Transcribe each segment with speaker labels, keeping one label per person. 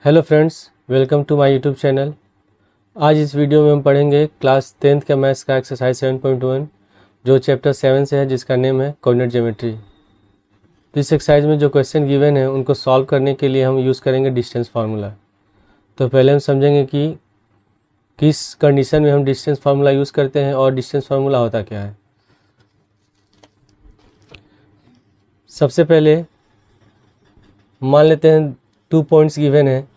Speaker 1: Hello friends, welcome to my YouTube channel. आज इस video में हम पढ़ेंगे क्लास 10th का मैथ्स का एक्सरसाइज 7.1 जो चैप्टर 7 से है, जिसका नेम है कोऑर्डिनेट ज्योमेट्री। तो इस एक्सरसाइज में जो क्वेश्चन गिवन है उनको सॉल्व करने के लिए हम यूज़ करेंगे डिस्टेंस फार्मूला। तो पहले हम समझेंगे कि किस कंडीशन में हम डिस्टेंस फार्मूला यूज़ करते हैं और डिस्टेंस फार्मूला होता क्या है। सबसे पहले मान लेते हैं 2 पॉइंट्स गिवन है,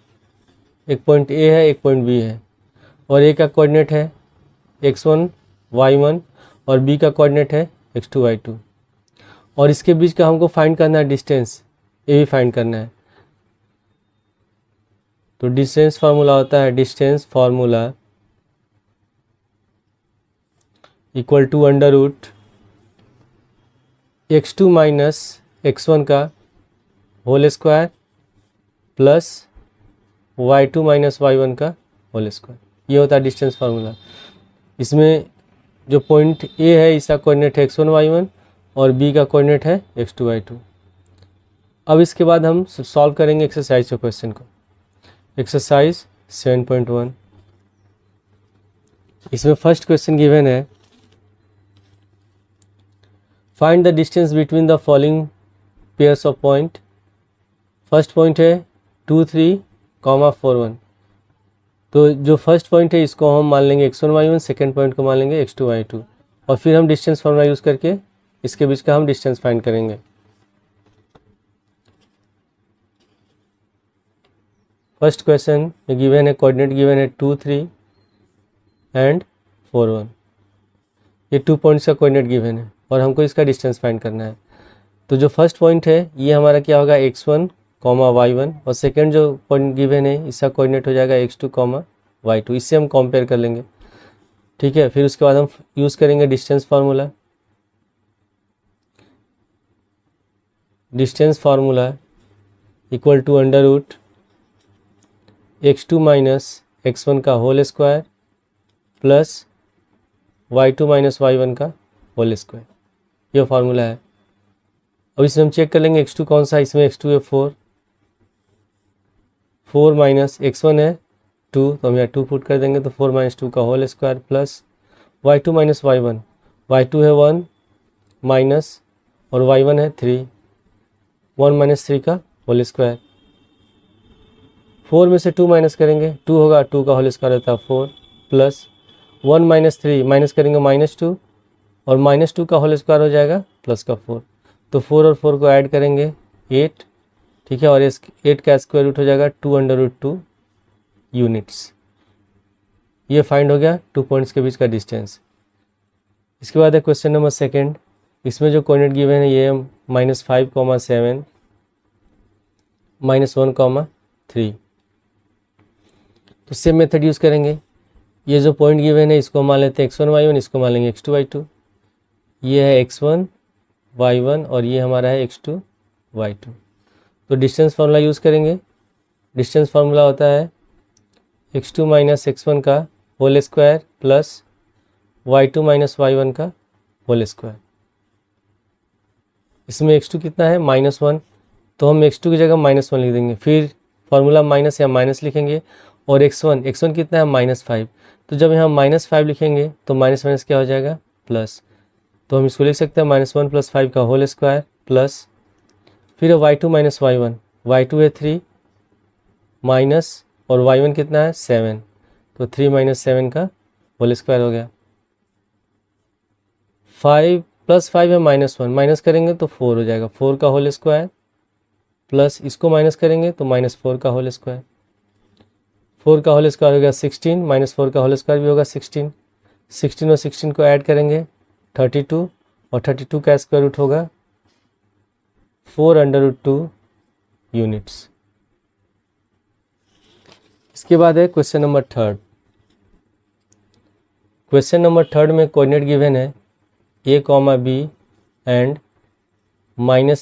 Speaker 1: एक पॉइंट ए है, एक पॉइंट बी है, और ए का कोऑर्डिनेट है x1 y1 और बी का कोऑर्डिनेट है x2 y2, और इसके बीच का हमको फाइंड करना है डिस्टेंस, ए भी फाइंड करना है। तो डिस्टेंस फार्मूला होता है distance formula equal to under root x2 minus x1 का whole square plus y2 minus y1 का होल स्क्वायर। ये होता है डिस्टेंस फार्मूला। इसमें जो पॉइंट ए है इसका कोऑर्डिनेट है x1 y1 और बी का कोऑर्डिनेट है x2 y2। अब इसके बाद हम सॉल्व करेंगे एक्सरसाइज के क्वेश्चन को। एक्सरसाइज 7.1, इसमें फर्स्ट क्वेश्चन गिवन है, find the distance between the following pairs of point. First point है 2 3, 4 1। तो जो फर्स्ट पॉइंट है इसको हम मान लेंगे x1 y1, सेकेंड पॉइंट को मान लेंगे x2 y2, और फिर हम डिस्टेंस फार्मूला यूज़ करके इसके बीच का हम डिस्टेंस फाइंड करेंगे। फर्स्ट क्वेश्चन में गिवन है, कोऑर्डिनेट गिवन है 2 3 एंड 4 1। ये 2 पॉइंट्स का कोऑर्डिनेट गिवन है और हमको इसका डिस्टेंस फाइंड करना है। तो जो फर्स्ट पॉइंट है ये हमारा क्या होगा x1 y1, और सेकेंड जो पॉइंट गिवन है इसका कोऑर्डिनेट हो जाएगा x2 y2। इससे हम कंपेयर कर लेंगे, ठीक है। फिर उसके बाद हम यूज़ करेंगे distance formula. Distance formula equal to under root x2 minus x1 का whole square plus y2 minus y1 का होल स्क्वायर। यह फार्मूला है। अब इसमें हम चेक कर लेंगे x2 कौन सा है। इसमें x2 है 4 माइनस x1 है 2, तो हम यहाँ 2 पुट कर देंगे, तो 4 माइनस 2 का whole square plus y2 minus y1, y2 है 1 माइनस और y1 है 3, 1 माइनस 3 का होल स्क्वायर। 4 में से 2 माइनस करेंगे, 2 होगा, 2 का होल स्क्वायर होता है 4 प्लस 1 माइनस 3 माइनस करेंगे -2, और -2 का होल स्क्वायर हो जाएगा प्लस का 4। तो 4 और 4 को ऐड करेंगे 8, ठीक है, और इस 8 का स्क्वायर रूट हो जाएगा 2/2 यूनिट्स। ये फाइंड हो गया 2 पॉइंट्स के बीच का डिस्टेंस। इसके बाद है क्वेश्चन नंबर सेकेंड। इसमें जो कोऑर्डिनेट गिवन है ये है -5, 7, -1, 3। तो सेम मेथड यूज़ करेंगे। ये जो पॉइंट गिवन है इसको मान लेते हैं x1 y1, इसको मान लेंगे x2 y2। ये है x1 y1 और ये हमारा है x2 y2। तो डिस्टेंस फार्मूला यूज़ करेंगे। डिस्टेंस फार्मूला होता है x2 माइनस x1 का whole square plus y2 minus y1 का होल स्क्वायर। इसमें x2 कितना है -1, तो हम x2 की जगह -1 लिख देंगे। फिर फार्मूला माइनस या माइनस लिखेंगे, और x1 कितना है -5, तो जब यहाँ -5 लिखेंगे तो माइनस माइनस क्या हो जाएगा प्लस। तो हम इसको लिख सकते हैं -1 + 5 का होल स्क्वायर प्लस, फिर y2 माइनस y1, y2 है 3 माइनस और y1 कितना है 7, तो 3 माइनस 7 का होल स्क्वायर हो गया। 5 + 5 है -1, माइनस करेंगे तो 4 हो जाएगा, 4 का होल स्क्वायर प्लस इसको माइनस करेंगे तो -4 का होल स्क्वायर। 4 का होल स्क्वायर हो गया 16, -4 का होल स्क्वायर भी होगा 16। 16 और 16 को ऐड करेंगे 32, और 32 का स्क्वायर रूट होगा 4/2 यूनिट्स। इसके बाद है question number third. Question number third में कोऑर्डिनेट गिवन है a, b and -a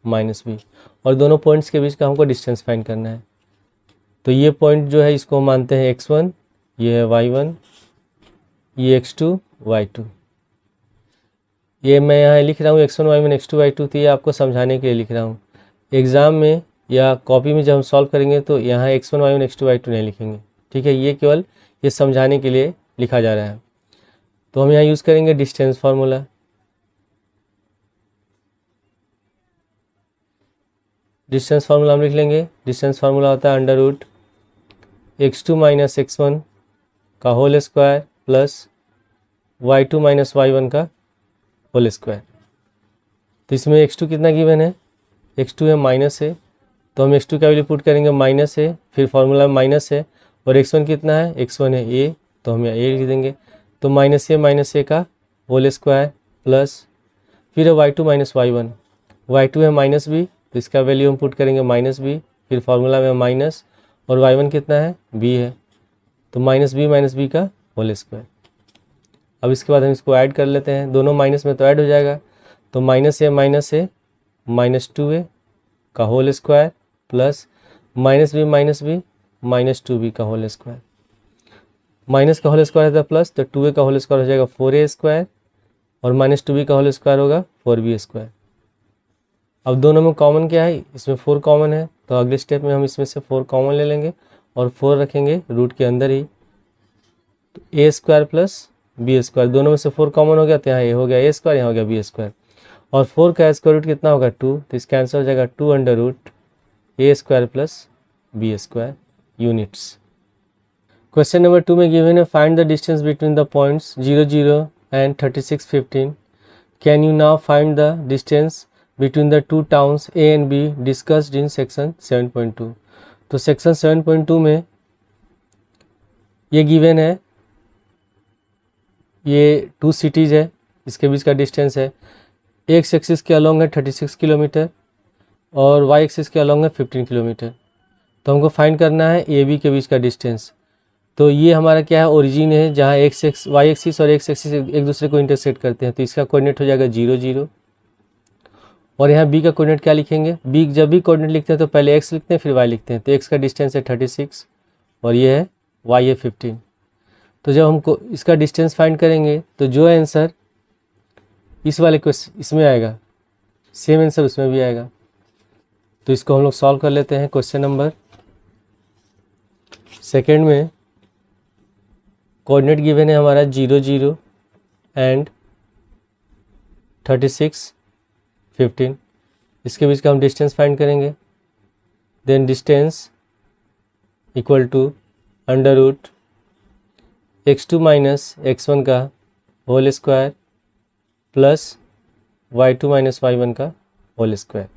Speaker 1: -b, और दोनों पॉइंट्स के बीच का हमको डिस्टेंस फाइंड करना है। तो ये पॉइंट जो है इसको मानते हैं x1, ये है y1, ये x2 y2। ये मैं यहाँ लिख रहा हूँ x1 y1 x2 y2, तो ये आपको समझाने के लिए लिख रहा हूँ। एग्ज़ाम में या कॉपी में जब हम सॉल्व करेंगे तो यहाँ x1 y1 x2 y2 नहीं लिखेंगे, ठीक है। ये केवल ये समझाने के लिए लिखा जा रहा है। तो हम यहाँ यूज़ करेंगे डिस्टेंस फार्मूला। डिस्टेंस फार्मूला हम लिख लेंगे। डिस्टेंस फार्मूला होता है under root x2 minus x1 का whole square plus y2 minus y1 का होल स्क्वायर। तो इसमें x2 कितना गिवन है, x2 है माइनस है, तो हम x2 का वैल्यू पुट करेंगे माइनस है, फिर फार्मूला में माइनस है, और x1 कितना है, x1 है a, तो हम यहाँ a लिख देंगे। तो माइनस ए का होल स्क्वायर प्लस फिर है y2 माइनस y1, y2 है माइनस b, तो इसका वैल्यू हम पुट करेंगे माइनस b, फिर फार्मूला में माइनस, और y1 कितना है, b है, तो माइनस बी का होल स्क्वायर। अब इसके बाद हम इसको ऐड कर लेते हैं, दोनों माइनस में तो ऐड हो जाएगा, तो माइनस है माइनस 2a का whole square plus minus b minus 2b का होल स्क्वायर। माइनस का होल स्क्वायर रहता है प्लस, तो 2a का होल स्क्वायर हो जाएगा 4a स्क्वायर, और माइनस 2b का होल स्क्वायर होगा 4b स्क्वायर। अब दोनों में कॉमन क्या है, इसमें 4 कॉमन है, तो अगले स्टेप में हम इसमें से 4 कॉमन ले लेंगे और 4 रखेंगे रूट के अंदर ही। तो a square plus b square, दोनों में से 4 कॉमन हो गया, तो यहाँ ये हो गया a स्क्वायर, यहाँ हो गया बी स्क्वायर, और 4 का स्क्वायर रूट कितना होगा 2, तो इसका आंसर हो जाएगा 2 under root a square plus b square units. Question number 2 में गिवन है find the distance between the points 0 0 and 36 15। Can you now find the distance between the two towns A and B discussed in section 7.2। तो section 7.2 में ये given है, ये 2 cities है, इसके बीच का डिस्टेंस है, एक्स एक्सिस के अलॉन्ग है 36 किलोमीटर और वाई एक्सिस के अलॉन्ग है 15 किलोमीटर। तो हमको फाइंड करना है ए बी के बीच का डिस्टेंस। तो ये हमारा क्या है, ओरिजिन है, जहाँ वाई एक्सिस और एक्स एक्सिस एक दूसरे को इंटरसेक्ट करते हैं, तो इसका कोऑर्डिनेट हो जाएगा 0 0। और यहाँ बी का कोऑर्डिनेट क्या लिखेंगे, बी जब भी कोऑर्डिनेट लिखते हैं तो पहले एक्स लिखते हैं फिर वाई लिखते हैं, तो एक्स का डिस्टेंस है 36 और ये है वाई है 15। तो जब हमको इसका डिस्टेंस फाइंड करेंगे तो जो आंसर इस वाले क्वेश्चन इसमें आएगा, सेम आंसर उसमें भी आएगा। तो इसको हम लोग सॉल्व कर लेते हैं। क्वेश्चन नंबर सेकेंड में कोऑर्डिनेट गिवन है हमारा 0 0 एंड 36 15, इसके बीच का हम डिस्टेंस फाइंड करेंगे। Then distance equal to under root x2 minus x1 का whole square plus y2 minus y1 का होल स्क्वायर।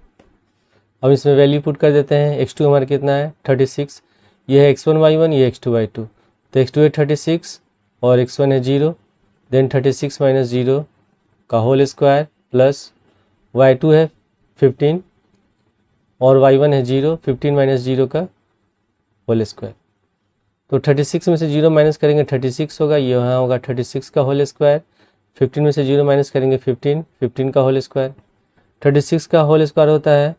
Speaker 1: अब इसमें वैल्यू पुट कर देते हैं। x2 हमारा कितना है 36, ये है x1 y1, ये x2 y2, तो x2 है 36 और x1 है 0, देन 36 माइनस 0 का होल स्क्वायर प्लस y2 है 15 और y1 है 0, 15 माइनस 0 का होल स्क्वायर। तो 36 में से 0 माइनस करेंगे 36 होगा, ये यहाँ होगा 36 का होल स्क्वायर, 15 में से 0 माइनस करेंगे 15 का होल स्क्वायर। 36 का होल स्क्वायर होता है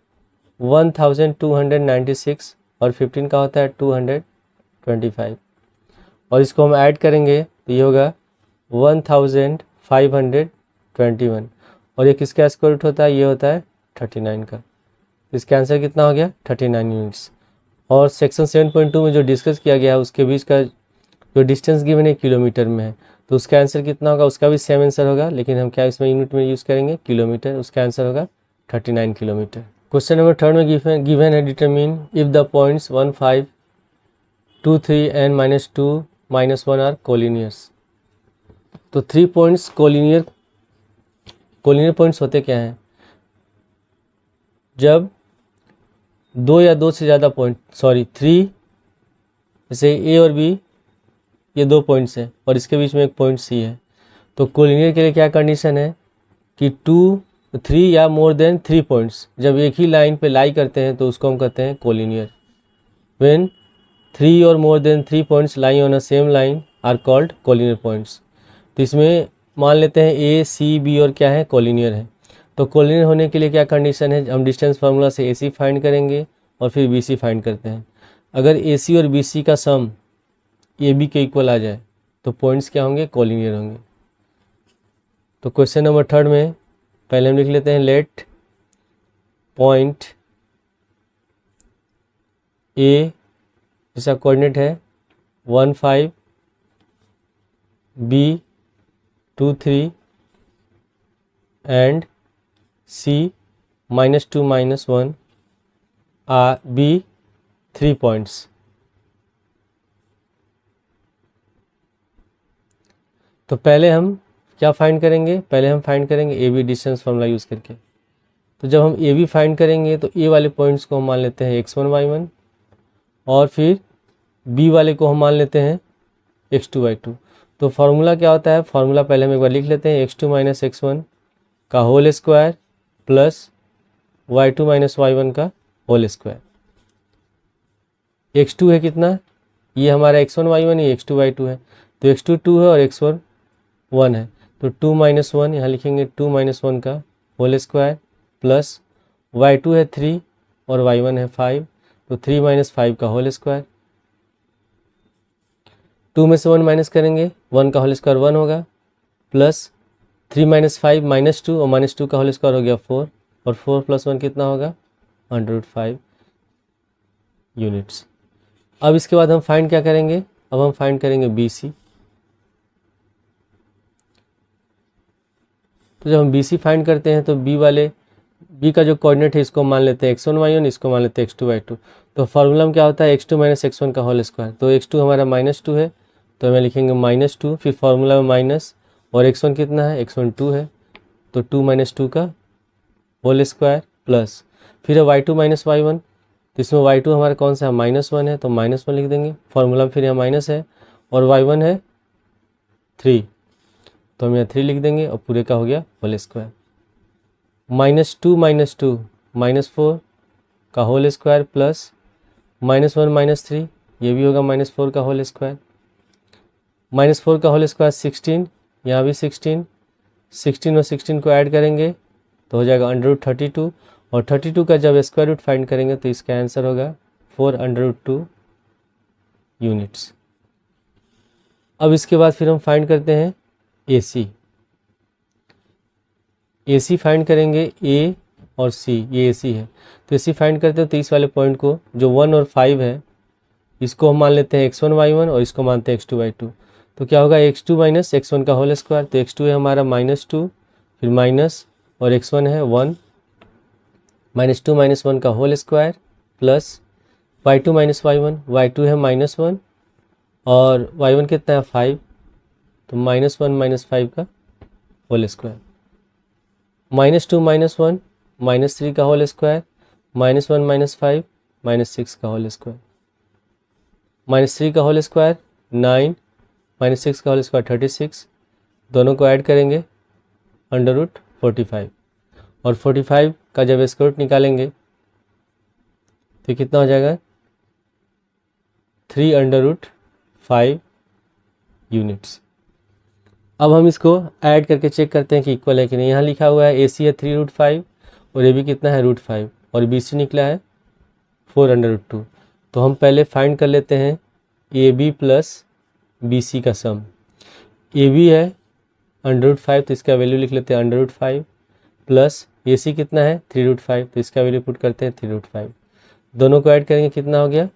Speaker 1: 1296 और 15 का होता है 225, और इसको हम ऐड करेंगे तो ये होगा 1521, और ये किसका स्क्वायर रूट होता है, ये होता है 39 का। इसका आंसर कितना हो गया 39 यूनिट्स। और सेक्शन 7.2 में जो डिस्कस किया गया है उसके बीच का जो डिस्टेंस गिवन है किलोमीटर में है, तो उसका आंसर कितना होगा, उसका भी सेम आंसर होगा, लेकिन हम क्या इसमें यूनिट में यूज़ करेंगे किलोमीटर, उसका आंसर होगा 39 किलोमीटर। क्वेश्चन नंबर 3 में गिवन है determine if the points 1 5 2 3 and -2 -1 are collinears. तो 3 पॉइंट्स कोलिनियर पॉइंट्स होते क्या हैं, जब 2 या 2 से ज़्यादा पॉइंट 3 जैसे ए और बी ये 2 पॉइंट्स हैं और इसके बीच में एक पॉइंट सी है, तो कोलिनियर के लिए क्या कंडीशन है कि 2 3 या मोर देन 3 पॉइंट्स जब एक ही लाइन पे लाई करते हैं तो उसको हम कहते हैं कोलिनियर। व्हेन 3 और more than 3 points lie on a same line are called collinear points. तो इसमें मान लेते हैं ए सी बी और क्या है कोलिनियर है। तो कोलिनियर होने के लिए क्या कंडीशन है, हम डिस्टेंस फार्मूला से ए सी फाइंड करेंगे और फिर बी सी फाइंड करते हैं। अगर ए सी और बी सी का सम ए बी के इक्वल आ जाए तो पॉइंट्स क्या होंगे, कोलिनियर होंगे। तो क्वेश्चन नंबर 3 में पहले हम लिख लेते हैं लेट पॉइंट ए जिसका कोऑर्डिनेट है 1 5, बी 2 3 एंड सी -2 -1 बी 3 पॉइंट्स। तो पहले हम क्या फाइंड करेंगे, पहले हम फाइंड करेंगे A B distance formula use करके। तो जब हम ए बी फाइंड करेंगे तो ए वाले पॉइंट्स को हम मान लेते हैं x1 y1 और फिर बी वाले को हम मान लेते हैं x2 y2। तो फार्मूला क्या होता है, फार्मूला पहले हम एक बार लिख लेते हैं, x2 - x1 का whole square plus y2 - y1 का होल स्क्वायर। x2 है कितना, ये हमारा x1 y1, ये x2 y2 है, तो x2 2 है और x1 1 है, तो 2 - 1 यहाँ लिखेंगे, 2 - 1 का होल स्क्वायर प्लस y2 है 3 और y1 है 5, तो 3 - 5 का होल स्क्वायर। 2 में से 1 माइनस करेंगे, 1 का होल स्क्वायर 1 होगा, प्लस 3 - 5 -2 और -2 का होल स्क्वायर हो गया 4, और 4 + 1 कितना होगा, √5 यूनिट्स। अब इसके बाद हम फाइंड क्या करेंगे, अब हम फाइंड करेंगे BC। तो जब हम BC फाइंड करते हैं तो बी का जो कोऑर्डिनेट है इसको मान लेते हैं x1 y1, इसको मान लेते हैं x2 y2। तो फार्मूला में क्या होता है, x2 - x1 का होल स्क्वायर। तो x2 हमारा -2 है, तो हमें लिखेंगे -2, फिर फार्मूला में माइनस, और x1 कितना है, x1 2 है, तो 2 - 2 का होल स्क्वायर प्लस, फिर है y2 - y1, तो इसमें y2 हमारा कौन सा है, -1 है, तो -1 लिख देंगे, फार्मूला में फिर यहाँ माइनस है, और y1 है 3, तो हम यहाँ 3 लिख देंगे, और पूरे का हो गया होल स्क्वायर। -2 - 2 -4 का होल स्क्वायर प्लस -1 - 3, ये भी होगा -4 का होल स्क्वायर। -4 का होल स्क्वायर 16, यहाँ भी 16 और 16 को ऐड करेंगे तो हो जाएगा √32, और 32 का जब स्क्वायर रूट फाइंड करेंगे तो इसका आंसर होगा 4√2 यूनिट्स। अब इसके बाद फिर हम फाइंड करते हैं AC। AC फाइंड करेंगे, A और C, ये AC है, तो AC फाइंड करते हैं तो इस वाले पॉइंट को जो 1 और 5 है इसको हम मान लेते हैं x1 y1 और इसको मानते हैं x2 y2। तो क्या होगा, x2 - x1 का होल स्क्वायर, तो x2 है हमारा -2, फिर माइनस, और x1 है 1, -2 - 1 का whole square plus y2 - y1, y2 है -1 और y1 कितना है 5, तो -1 - 5 का होल स्क्वायर, -2 - 1 -3 का होल स्क्वायर, -1 - 5 -6 का होल स्क्वायर, -3 का होल स्क्वायर 9, -6 का होल स्क्वायर 36, दोनों को ऐड करेंगे √45, और 45 का जब स्क्वायर रूट निकालेंगे तो कितना हो जाएगा, 3√5 यूनिट्स। अब हम इसको ऐड करके चेक करते हैं कि इक्वल है कि नहीं। यहाँ लिखा हुआ है AC है 3√5 और AB कितना है √5, और BC निकला है 4√2। तो हम पहले फाइंड कर लेते हैं AB प्लस BC का सम। AB है √5, तो इसका वैल्यू लिख लेते हैं √5, प्लस AC कितना है 3√5, तो इसका वैल्यू पुट करते हैं 3√5, दोनों को ऐड करेंगे कितना हो गया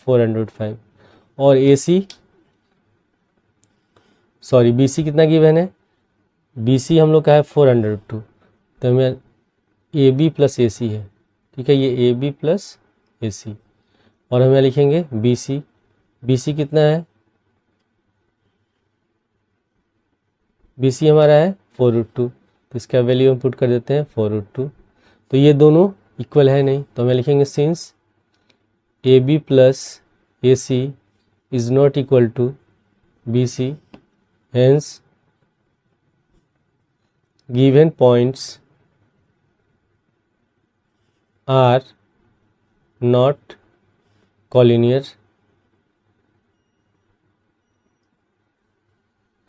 Speaker 1: 405, और BC कितना गिवन है, BC हम लोग का है 402, तो हमें AB प्लस AC है, ठीक है, ये AB प्लस AC, और हमें लिखेंगे BC कितना है, BC हमारा है 4√2, तो इसका वैल्यू हम पुट कर देते हैं 4√2। तो ये दोनों इक्वल है नहीं, तो हमें लिखेंगे since AB plus AC is not equal to BC, hence given points are not collinear।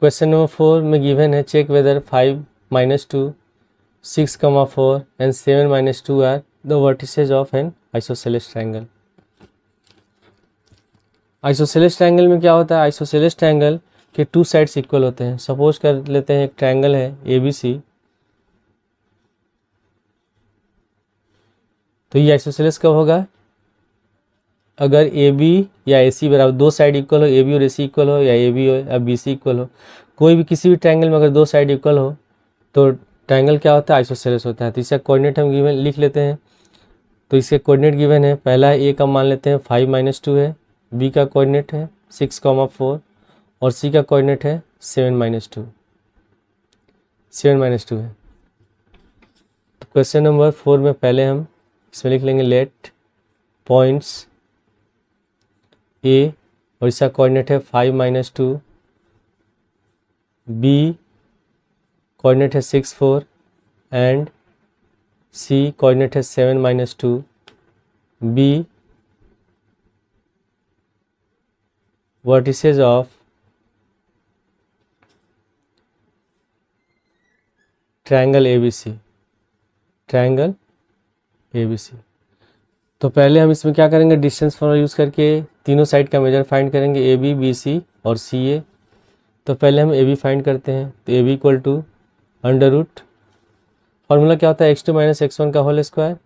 Speaker 1: Question number 4 में गिवन है, check whether 5 - 2 6, 4 and 7 - 2 are the vertices of an isosceles triangle। Isosceles triangle में क्या होता है, आइसोसेलेस ट्रायंगल के 2 sides equal होते हैं। Suppose कर लेते हैं एक ट्रायंगल है ABC, तो ये आइसोसेलेस कब होगा, अगर ए बी या ए सी बराबर, दो साइड इक्वल हो, ए बी और ए सी इक्वल हो, या ए बी हो या बी सी इक्वल हो, कोई भी किसी भी ट्रायंगल में अगर दो साइड इक्वल हो तो ट्रायंगल क्या होता है, आइसोसेलेस होता है। तो इसका कोऑर्डिनेट हम गिवन लिख लेते हैं। तो इसके कोऑर्डिनेट गिवन है, पहला ए का मान लेते हैं 5 - 2 है, बी का कोऑर्डिनेट है 6, 4 और सी का कोऑर्डिनेट है 7 - 2 है। तो क्वेश्चन नंबर 4 में पहले हम इसमें लिख लेंगे लेट पॉइंट्स ए और इसका कोऑर्डिनेट है 5 - 2, बी कोऑर्डिनेट है 6, 4 एंड सी कोऑर्डिनेट है 7 - 2। Be vertices of triangle ABC, triangle ABC. तो पहले हम इसमें क्या करेंगे, डिस्टेंस फॉर्मूला यूज़ करके तीनों साइड का मेजर फाइंड करेंगे, ए बी, बी सी और सी ए। तो पहले हम ए बी फाइंड करते हैं। तो A B equal to under root, formula क्या होता है, x2 - x1 का होल स्क्वायर।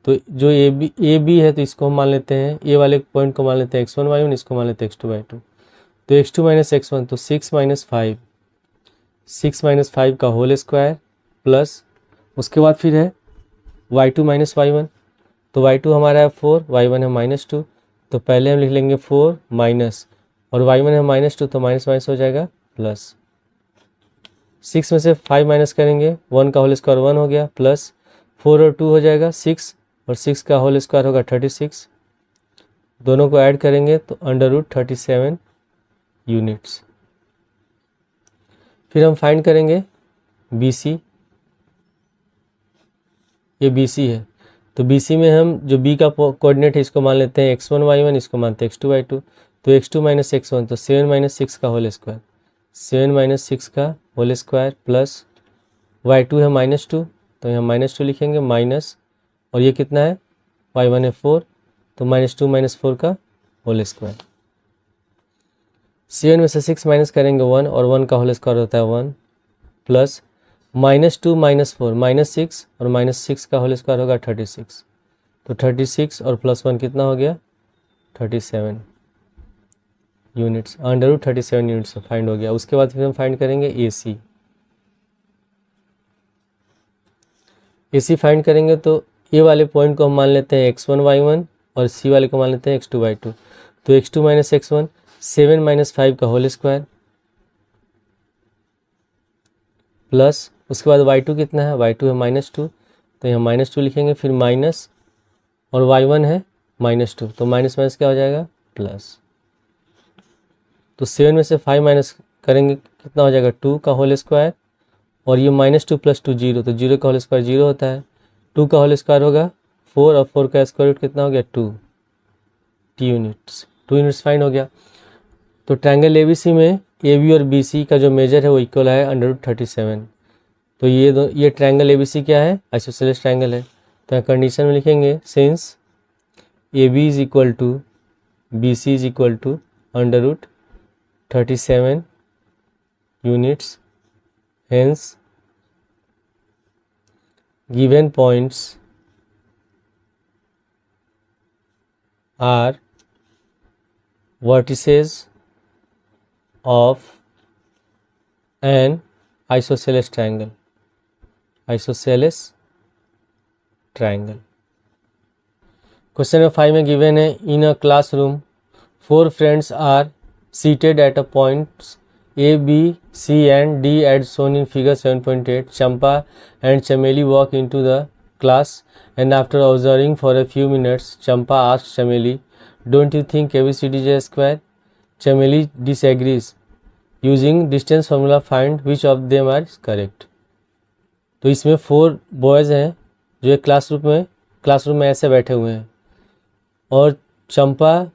Speaker 1: तो जो ए बी है तो इसको हम मान लेते हैं, ए वाले पॉइंट को मान लेते हैं x1 y1, इसको मान लेते हैं x2 y2। तो x2 - x1 तो 6 - 5, 6 - 5 का होल स्क्वायर प्लस उसके बाद फिर है y2 - y1। तो y2 हमारा है 4, y1 है -2। तो पहले हम लिख लेंगे 4 माइनस और y1 है -2 तो माइनस माइनस हो जाएगा प्लस। 6 में से 5 माइनस करेंगे, 1 का होल स्क्वायर 1 हो गया, प्लस 4 और 2 हो जाएगा 6 और 6 का होल स्क्वायर होगा 36। दोनों को ऐड करेंगे तो अंडर रूट 37 यूनिट्स। फिर हम फाइंड करेंगे बी सी, ये बी सी है। तो बी सी में हम जो बी का कोऑर्डिनेट है इसको मान लेते हैं x1 y1, इसको मानते हैं x2 y2। तो x2 - x1 तो 7 - 6 का होल स्क्वायर, 7 - 6 का होल स्क्वायर प्लस y2 है -2 तो यहाँ -2 लिखेंगे माइनस, और ये कितना है y1 है 4 तो -2 - 4 का होल स्क्वायर। 7 में से 6 माइनस करेंगे 1 और 1 का होल स्क्वायर होता है 1 प्लस -2 - 4 -6 और -6 का होल स्क्वायर होगा 36। तो 36 और +1 कितना हो गया 37 units, under root 37 units find हो गया। उसके बाद फिर हम फाइंड करेंगे A C. A C find करेंगे तो ए वाले पॉइंट को हम मान लेते हैं x1 y1 और सी वाले को मान लेते हैं x2 y2। तो x2 - x1 7 - 5 का होल स्क्वायर प्लस उसके बाद y2 कितना है, y2 है -2 तो यहाँ -2 लिखेंगे, फिर माइनस और y1 है -2 तो माइनस माइनस क्या हो जाएगा प्लस। तो 7 में से 5 माइनस करेंगे कितना हो जाएगा 2 का होल स्क्वायर, और ये -2 + 2 0 तो 0 का होल स्क्वायर 0 होता है, 2 का होल स्क्वायर होगा 4 और 4 का स्क्वायर रूट कितना हो गया 2 यूनिट्स, 2 यूनिट्स फाइंड हो गया। तो ट्रायंगल एबीसी में ए बी और बी सी का जो मेजर है वो इक्वल है अंडर रूट 37। तो ये ट्रायंगल एबीसी क्या है, आइसोसेलेस ट्रायंगल है। तो कंडीशन में लिखेंगे since A B is equal to B C is equal to under root 37 units, hence given points are vertices of an isosceles triangle, isosceles triangle। Question number 5 में given है in a classroom 4 friends are seated at a points A, B, C and D as shown in figure 7.8. Champa and Chameli walk into the class and after observing for a few minutes, Champa asks Chameli, "Don't you think ABCD is a square?" Chameli disagrees. Using distance formula, find which of them are correct. तो इसमें 4 boys हैं जो एक classroom में ऐसे बैठे हुए हैं, और चंपा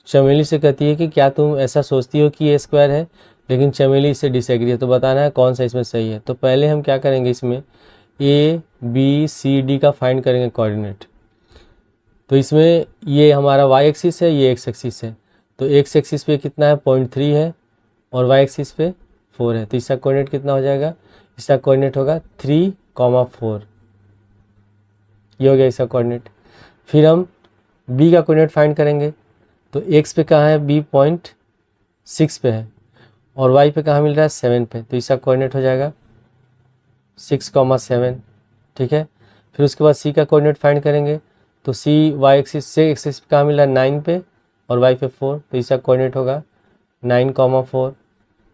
Speaker 1: चमेली से कहती है कि क्या तुम ऐसा सोचती हो कि ये स्क्वायर है, लेकिन चमेली इससे डिसएग्री है। तो बताना है कौन सा इसमें सही है। तो पहले हम क्या करेंगे, इसमें ए बी सी डी का फाइंड करेंगे कोऑर्डिनेट। तो इसमें ये हमारा वाई एक्सिस है, ये एक्स एक्सिस है। तो एक्स एक्सिस पे कितना है 0.3 है और वाई एक्सिस पे 4 है। तो इसका कोऑर्डिनेट कितना हो जाएगा, इसका कोऑर्डिनेट होगा 3, 4। ये हो गया इसका कोऑर्डिनेट। फिर हम बी का कोऑर्डिनेट फाइंड करेंगे तो एक्स पे कहाँ है, बी 0.6 पे है और वाई पे कहाँ मिल रहा है, 7 पे, तो इसका कोऑर्डिनेट हो जाएगा 6,7। ठीक है, फिर उसके बाद सी का कोऑर्डिनेट फाइंड करेंगे तो सी वाई एक्सिस से एक्सिस पे कहाँ मिल रहा है, 9 पे और वाई पे 4, तो इसका कोऑर्डिनेट होगा 9,4।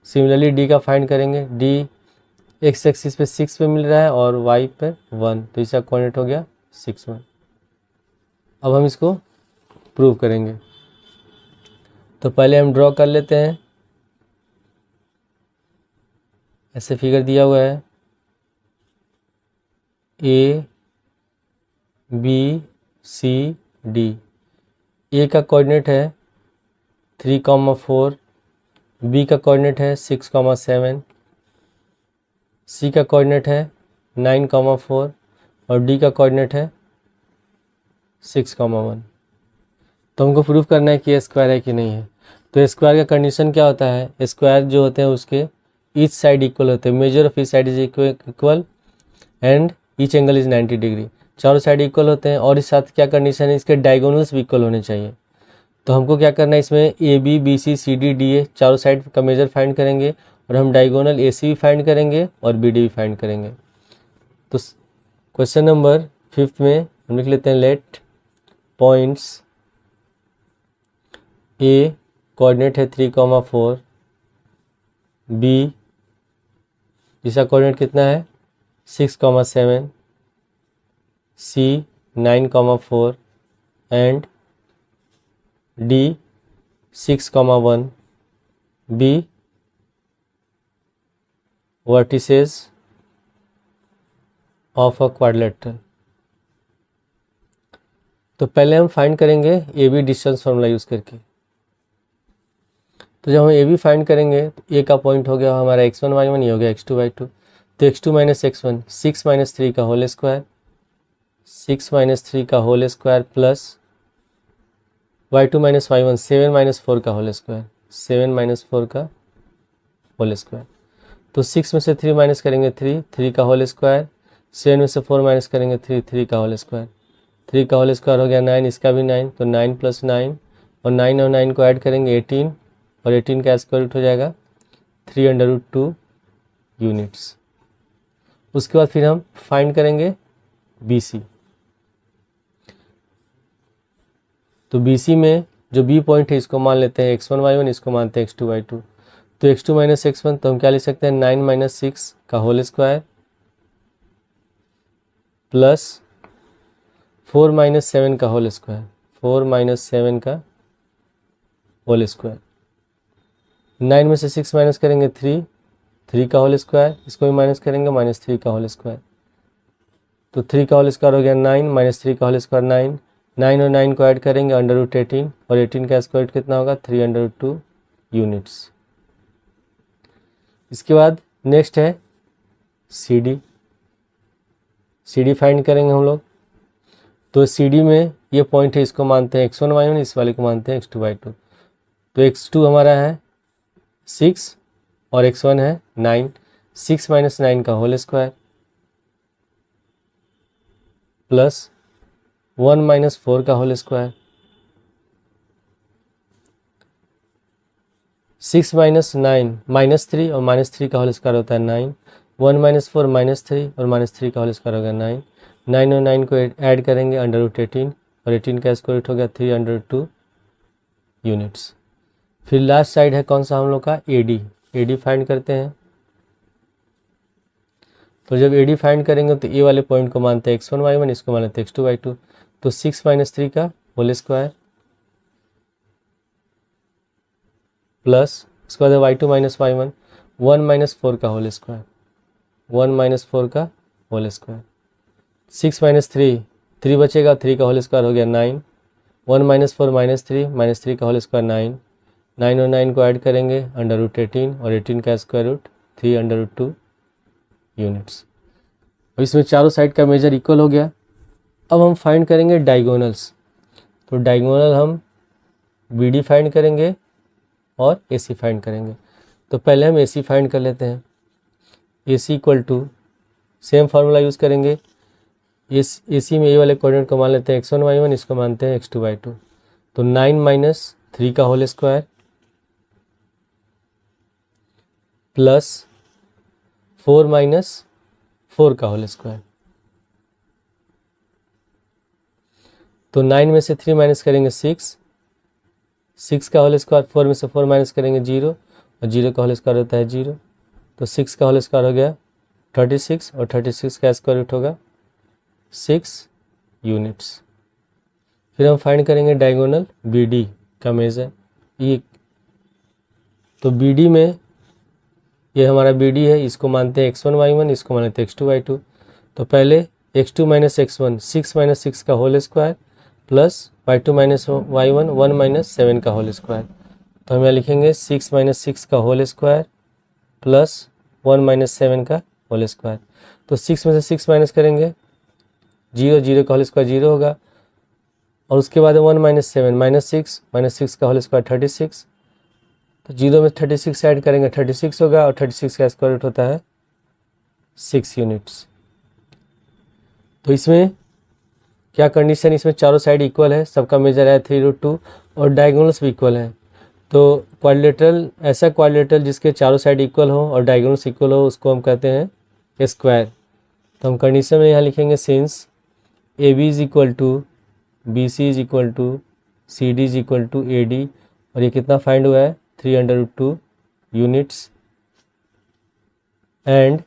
Speaker 1: सिमिलरली डी का फाइंड करेंगे, डी एक्स एक्सिस पे 6 पे मिल रहा है और वाई पे 1, तो इसका कोऑर्डिनेट हो गया 6, 1। अब हम इसको प्रूव करेंगे, तो पहले हम ड्रॉ कर लेते हैं। ऐसे फिगर दिया हुआ है, ए बी सी डी। ए का कोऑर्डिनेट है 3,4, बी का कोऑर्डिनेट है 6,7, सी का कोऑर्डिनेट है 9,4 और डी का कोऑर्डिनेट है 6,1। तो हमको प्रूव करना है कि ये स्क्वायर है कि नहीं है। तो स्क्वायर का कंडीशन क्या होता है, स्क्वायर जो होते हैं उसके ईच साइड इक्वल होते हैं, measure of each side is equal and each angle is 90 degree. चारों साइड इक्वल होते हैं और इस साथ क्या कंडीशन है, इसके डायगोनल्स भी इक्वल होने चाहिए। तो हमको क्या करना है, इसमें A B B C C D D A चारों साइड का मेजर फाइंड करेंगे और हम डायगोनल ए सी भी फाइंड करेंगे और बी डी भी फाइंड करेंगे। तो क्वेश्चन नंबर 5 में हम लिख लेते हैं, लेट पॉइंट्स ए कोऑर्डिनेट है 3,4, बी जिसका कोऑर्डिनेट कितना है 6,7, C 9,4 and D 6,1 be vertices of a quadrilateral. तो पहले हम फाइंड करेंगे A B distance formula use करके। तो जब हम ए बी फाइंड करेंगे तो ए का पॉइंट हो गया हमारा x1 y1, ये हो गया x2 y2। तो x2 माइनस x1 6 माइनस 3 का होल स्क्वायर, 6 माइनस 3 का whole square plus y2 minus y1 7 minus 4 का होल स्क्वायर, 7 माइनस 4 का होल स्क्वायर। तो 6 में से 3 माइनस करेंगे 3, 3 का होल स्क्वायर, 7 में से 4 माइनस करेंगे 3, 3 का होल स्क्वायर, 3 का होल स्क्वायर हो गया 9, इसका भी 9, तो 9 प्लस 9 और 9 और 9 को ऐड करेंगे 18 और 18 का स्क्वायर रूट हो जाएगा 3√2 यूनिट्स। उसके बाद फिर हम फाइंड करेंगे बी सी। तो बी सी में जो बी पॉइंट है इसको मान लेते हैं x1 y1, इसको मानते हैं x2 y2। तो x2 माइनस x1 तो हम क्या लिख सकते हैं 9 माइनस 6 का होल स्क्वायर प्लस 4 माइनस 7 का होल स्क्वायर, 4 माइनस 7 का होल स्क्वायर। 9 में से 6 माइनस करेंगे 3, 3 का होल स्क्वायर, इसको भी माइनस करेंगे -3 का होल स्क्वायर। तो 3 का होल स्क्वायर हो गया 9 माइनस 3 का होल स्क्वायर 9, 9 और 9 को ऐड करेंगे √18 और 18 का स्क्वायर रूट कितना होगा 3√2 यूनिट्स। इसके बाद नेक्स्ट है C D. C D find करेंगे हम लोग। तो सी डी में ये पॉइंट है, इसको मानते हैं x1 y1, इस वाले को मानते हैं x2 y2। तो x2 हमारा है 6 और x1 है 9, 6 माइनस 9 का होल स्क्वायर प्लस 1 माइनस 4 का होल स्क्वायर, 6 माइनस 9 -3 और -3 का होल स्क्वायर होता है 9, 1 माइनस 4 -3 और -3 का होल स्क्वायर होगा 9, 9 और 9 को ऐड करेंगे √18 और 18 का स्क्वायर रूट हो गया 302 यूनिट्स। फिर लास्ट साइड है कौन सा हम लोग का AD। AD फाइंड करते हैं। तो जब AD फाइंड करेंगे तो ए वाले पॉइंट को मानते हैं x1 y1, इसको मानते हैं x2 y2। तो 6 माइनस 3 का होल स्क्वायर प्लस उसके बाद y2 माइनस y1 1 माइनस 4 का होल स्क्वायर, 1 माइनस 4 का होल स्क्वायर, 6 माइनस 3 3 बचेगा, 3 का होल स्क्वायर हो गया 9, 1 माइनस 4 -3 का होल स्क्वायर 9, 9 और 9 को ऐड करेंगे √18 और 18 का स्क्वायर रूट 302 यूनिट्स। अब इसमें चारों साइड का मेजर इक्वल हो गया। अब हम फाइंड करेंगे डायगोनल्स। तो डायगोनल हम BD फाइंड करेंगे और AC फाइंड करेंगे। तो पहले हम AC फाइंड कर लेते हैं। AC equal to same formula use करेंगे, ए सी में ए वाले कोऑर्डिनेट को मान लेते हैं x1 y1, इसको मानते हैं x2 y2। तो 9 माइनस 3 का होल स्क्वायर प्लस 4 माइनस 4 का होल स्क्वायर। तो 9 में से 3 माइनस करेंगे 6 का होल स्क्वायर, 4 में से 4 माइनस करेंगे 0 और 0 का होल स्क्वायर होता है 0। तो 6 का होल स्क्वायर हो गया 36 और 36 का स्क्वायर रूट होगा 6 यूनिट्स। फिर हम फाइंड करेंगे डायगोनल बी डी का मेजर ये। तो बी डी में ये हमारा बी डी है, इसको मानते हैं x1 y1, इसको मानते हैं x2 y2। तो पहले x2 माइनस x1 6 माइनस 6 का whole square plus y2 minus y1 1 minus 7 का होल स्क्वायर। तो हम यहाँ लिखेंगे 6 माइनस 6 का होल स्क्वायर प्लस 1 माइनस 7 का होल स्क्वायर। तो 6 में से 6 माइनस करेंगे 0 का होल स्क्वायर 0 होगा, और उसके बाद 1 माइनस 7 माइनस 6 का होल स्क्वायर 36। तो 0 में 36 ऐड करेंगे 36 होगा, और 36 का स्क्वायर रूट होता है 6 यूनिट्स। तो इसमें क्या कंडीशन, इसमें चारों साइड इक्वल है, सबका मेजर है 3√2 और डायगोनल्स भी इक्वल है। तो क्वाड्रिलेटरल, ऐसा क्वाड्रिलेटरल जिसके चारों साइड इक्वल हो और डायगोनल्स इक्वल हो, उसको हम कहते हैं स्क्वायर। तो हम कंडीशन में यहाँ लिखेंगे since A B is equal to B C is equal to C D is equal to A D, और ये कितना फाइंड हुआ है 3√2 units, and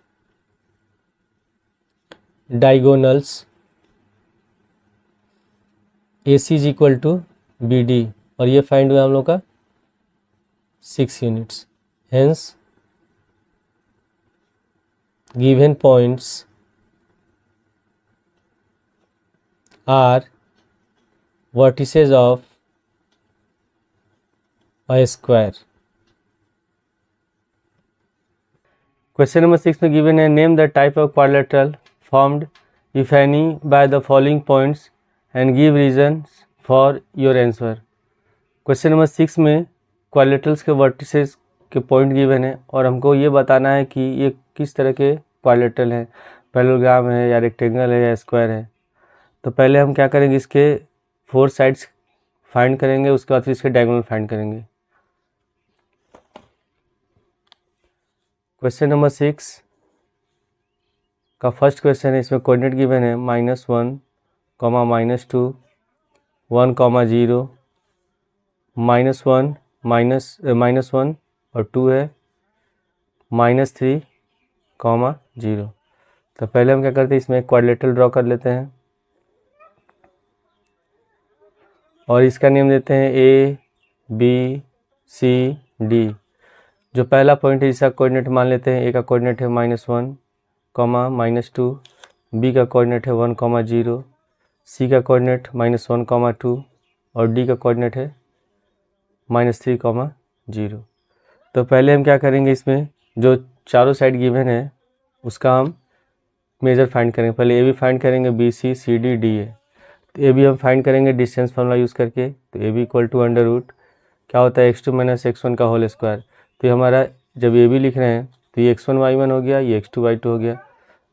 Speaker 1: diagonals A C is equal to B D, और ये फाइंड हुआ हम लोग का 6 units. Hence given points are vertices of a square। Question number 6 में गिवन है name the type of quadrilateral formed if any by the following points and give reasons for your answer. Question number 6 में quadrilaterals के vertices के point given है, और हमको ये बताना है कि ये किस तरह के क्वाड्रिलेटरल है, पैरेललोग्राम है या रेक्टेंगल है या स्क्वायर है। तो पहले हम क्या करेंगे, इसके 4 साइड्स फाइंड करेंगे, उसके बाद फिर इसके डायगोनल फाइंड करेंगे। क्वेश्चन नंबर 6 का फर्स्ट क्वेश्चन है, इसमें कोऑर्डिनेट गिवन है -1, -2, 1, 0, -1 और 2 है, -3, 0। तो पहले हम क्या करते हैं, इसमें क्वाड्रिलेटरल ड्रॉ कर लेते हैं, और इसका नेम देते हैं ए बी सी डी। जो पहला पॉइंट है इसका कोऑर्डिनेट मान लेते हैं, ए का कोऑर्डिनेट है -1, -2, बी का कोऑर्डिनेट है 1, 0, सी का कोऑर्डिनेट -1, 2 और डी का कोऑर्डिनेट है -3, 0। तो पहले हम क्या करेंगे, इसमें जो चारों साइड गिवन है उसका हम मेजर फाइंड करेंगे। पहले ए बी फाइंड करेंगे, B C C D D है। तो ए बी हम फाइंड करेंगे डिस्टेंस फार्मूला यूज़ करके। तो A B equal to under root क्या होता है x2 माइनस x1 का होल स्क्वायर। तो ये हमारा जब ए बी लिख रहे हैं तो ये x1 y1 हो गया, ये x2 y2 हो गया।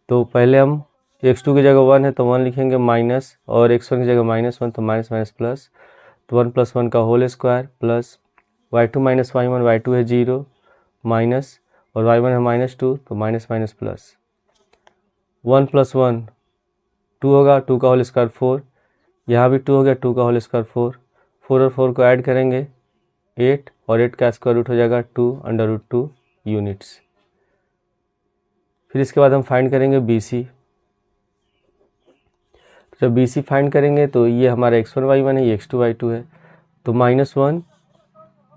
Speaker 1: तो पहले हम x2 की जगह 1 है तो 1 लिखेंगे माइनस, और x1 की जगह -1 तो माइनस माइनस प्लस, तो 1 + 1 का whole square plus y2 minus y1, y2 है 0 माइनस, और y1 है -2 तो माइनस माइनस प्लस, 1 + 1 2 होगा, 2 का होल स्क्वायर 4, यहाँ भी 2 हो गया, 2 का होल स्क्वायर 4, 4 और 4 को ऐड करेंगे 8, और 8 का स्क्वायर रूट हो जाएगा 2√2 यूनिट्स। फिर इसके बाद हम फाइंड करेंगे बी सी। जब बी सी फाइंड करेंगे तो ये हमारा x1 y1 है, ये x2 y2 है। तो -1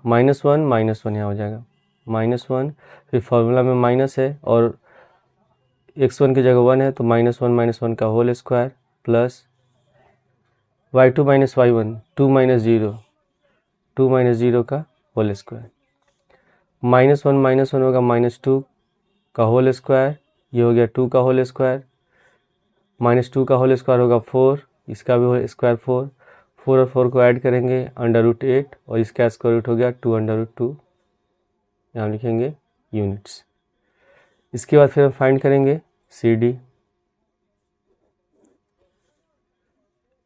Speaker 1: -1 यहाँ हो जाएगा -1, फिर फॉर्मूला में माइनस है और x1 की जगह 1 है तो -1 का whole square plus y2 minus y1 2 - 0 का होल स्क्वायर, -1 होगा -2 का होल स्क्वायर, ये हो गया 2 का होल स्क्वायर, -2 का होल स्क्वायर होगा 4, इसका भी होल स्क्वायर 4, 4 और 4 को ऐड करेंगे √8 और इसका स्क्वायर रूट हो गया 2√2, यहाँ लिखेंगे यूनिट्स। इसके बाद फिर हम फाइंड करेंगे सी डी।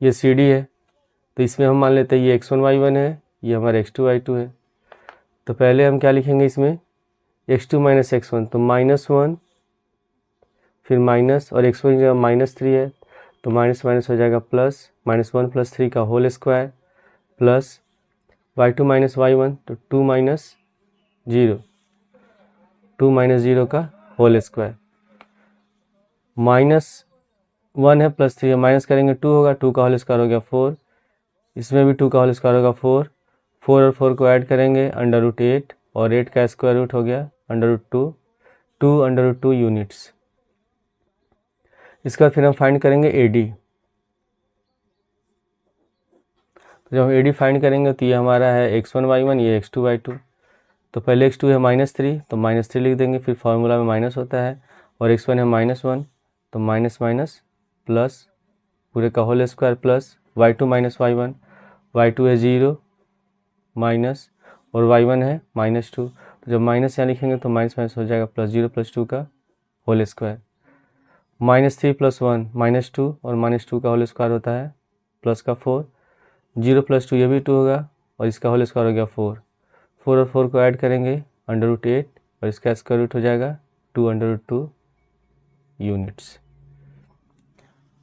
Speaker 1: ये सी डी है, तो इसमें हम मान लेते हैं ये x1 y1 है, ये हमारा x2 y2 है। तो पहले हम क्या लिखेंगे इसमें, x2 माइनस x1, तो -1 फिर माइनस, और x1 की जगह -3 है तो माइनस माइनस हो जाएगा प्लस, -1 + 3 का whole square plus y2 minus y1, तो 2 माइनस 0, 2 माइनस 0 का होल स्क्वायर, -1 है +3 है, माइनस करेंगे 2 होगा, 2 का होल स्क्वायर हो गया 4, इसमें भी 2 का होल स्क्वायर होगा 4, 4 और 4 को ऐड करेंगे √8, और 8 का स्क्वायर रूट हो गया √2, 2 √2 यूनिट्स। इसका फिर हम फाइंड करेंगे AD। तो जब हम AD फाइंड करेंगे तो ये हमारा है x1 y1, ये x2 y2। तो पहले x2 है -3, तो -3 लिख देंगे, फिर फार्मूला में माइनस होता है, और x1 है -1, तो माइनस माइनस प्लस पूरे का whole square plus y2 minus y1, y2 है 0 माइनस, और y1 है -2, तो जब माइनस यहाँ लिखेंगे तो माइनस माइनस हो जाएगा प्लस, 0 + 2 का होल स्क्वायर, -3 + 1 -2, और -2 का होल स्क्वायर होता है प्लस का 4, 0 + 2 ये भी 2 होगा, और इसका होल स्क्वायर हो गया 4, 4 और 4 को ऐड करेंगे √8, और इसका स्क्वायर रूट हो जाएगा 2 √2 यूनिट्स।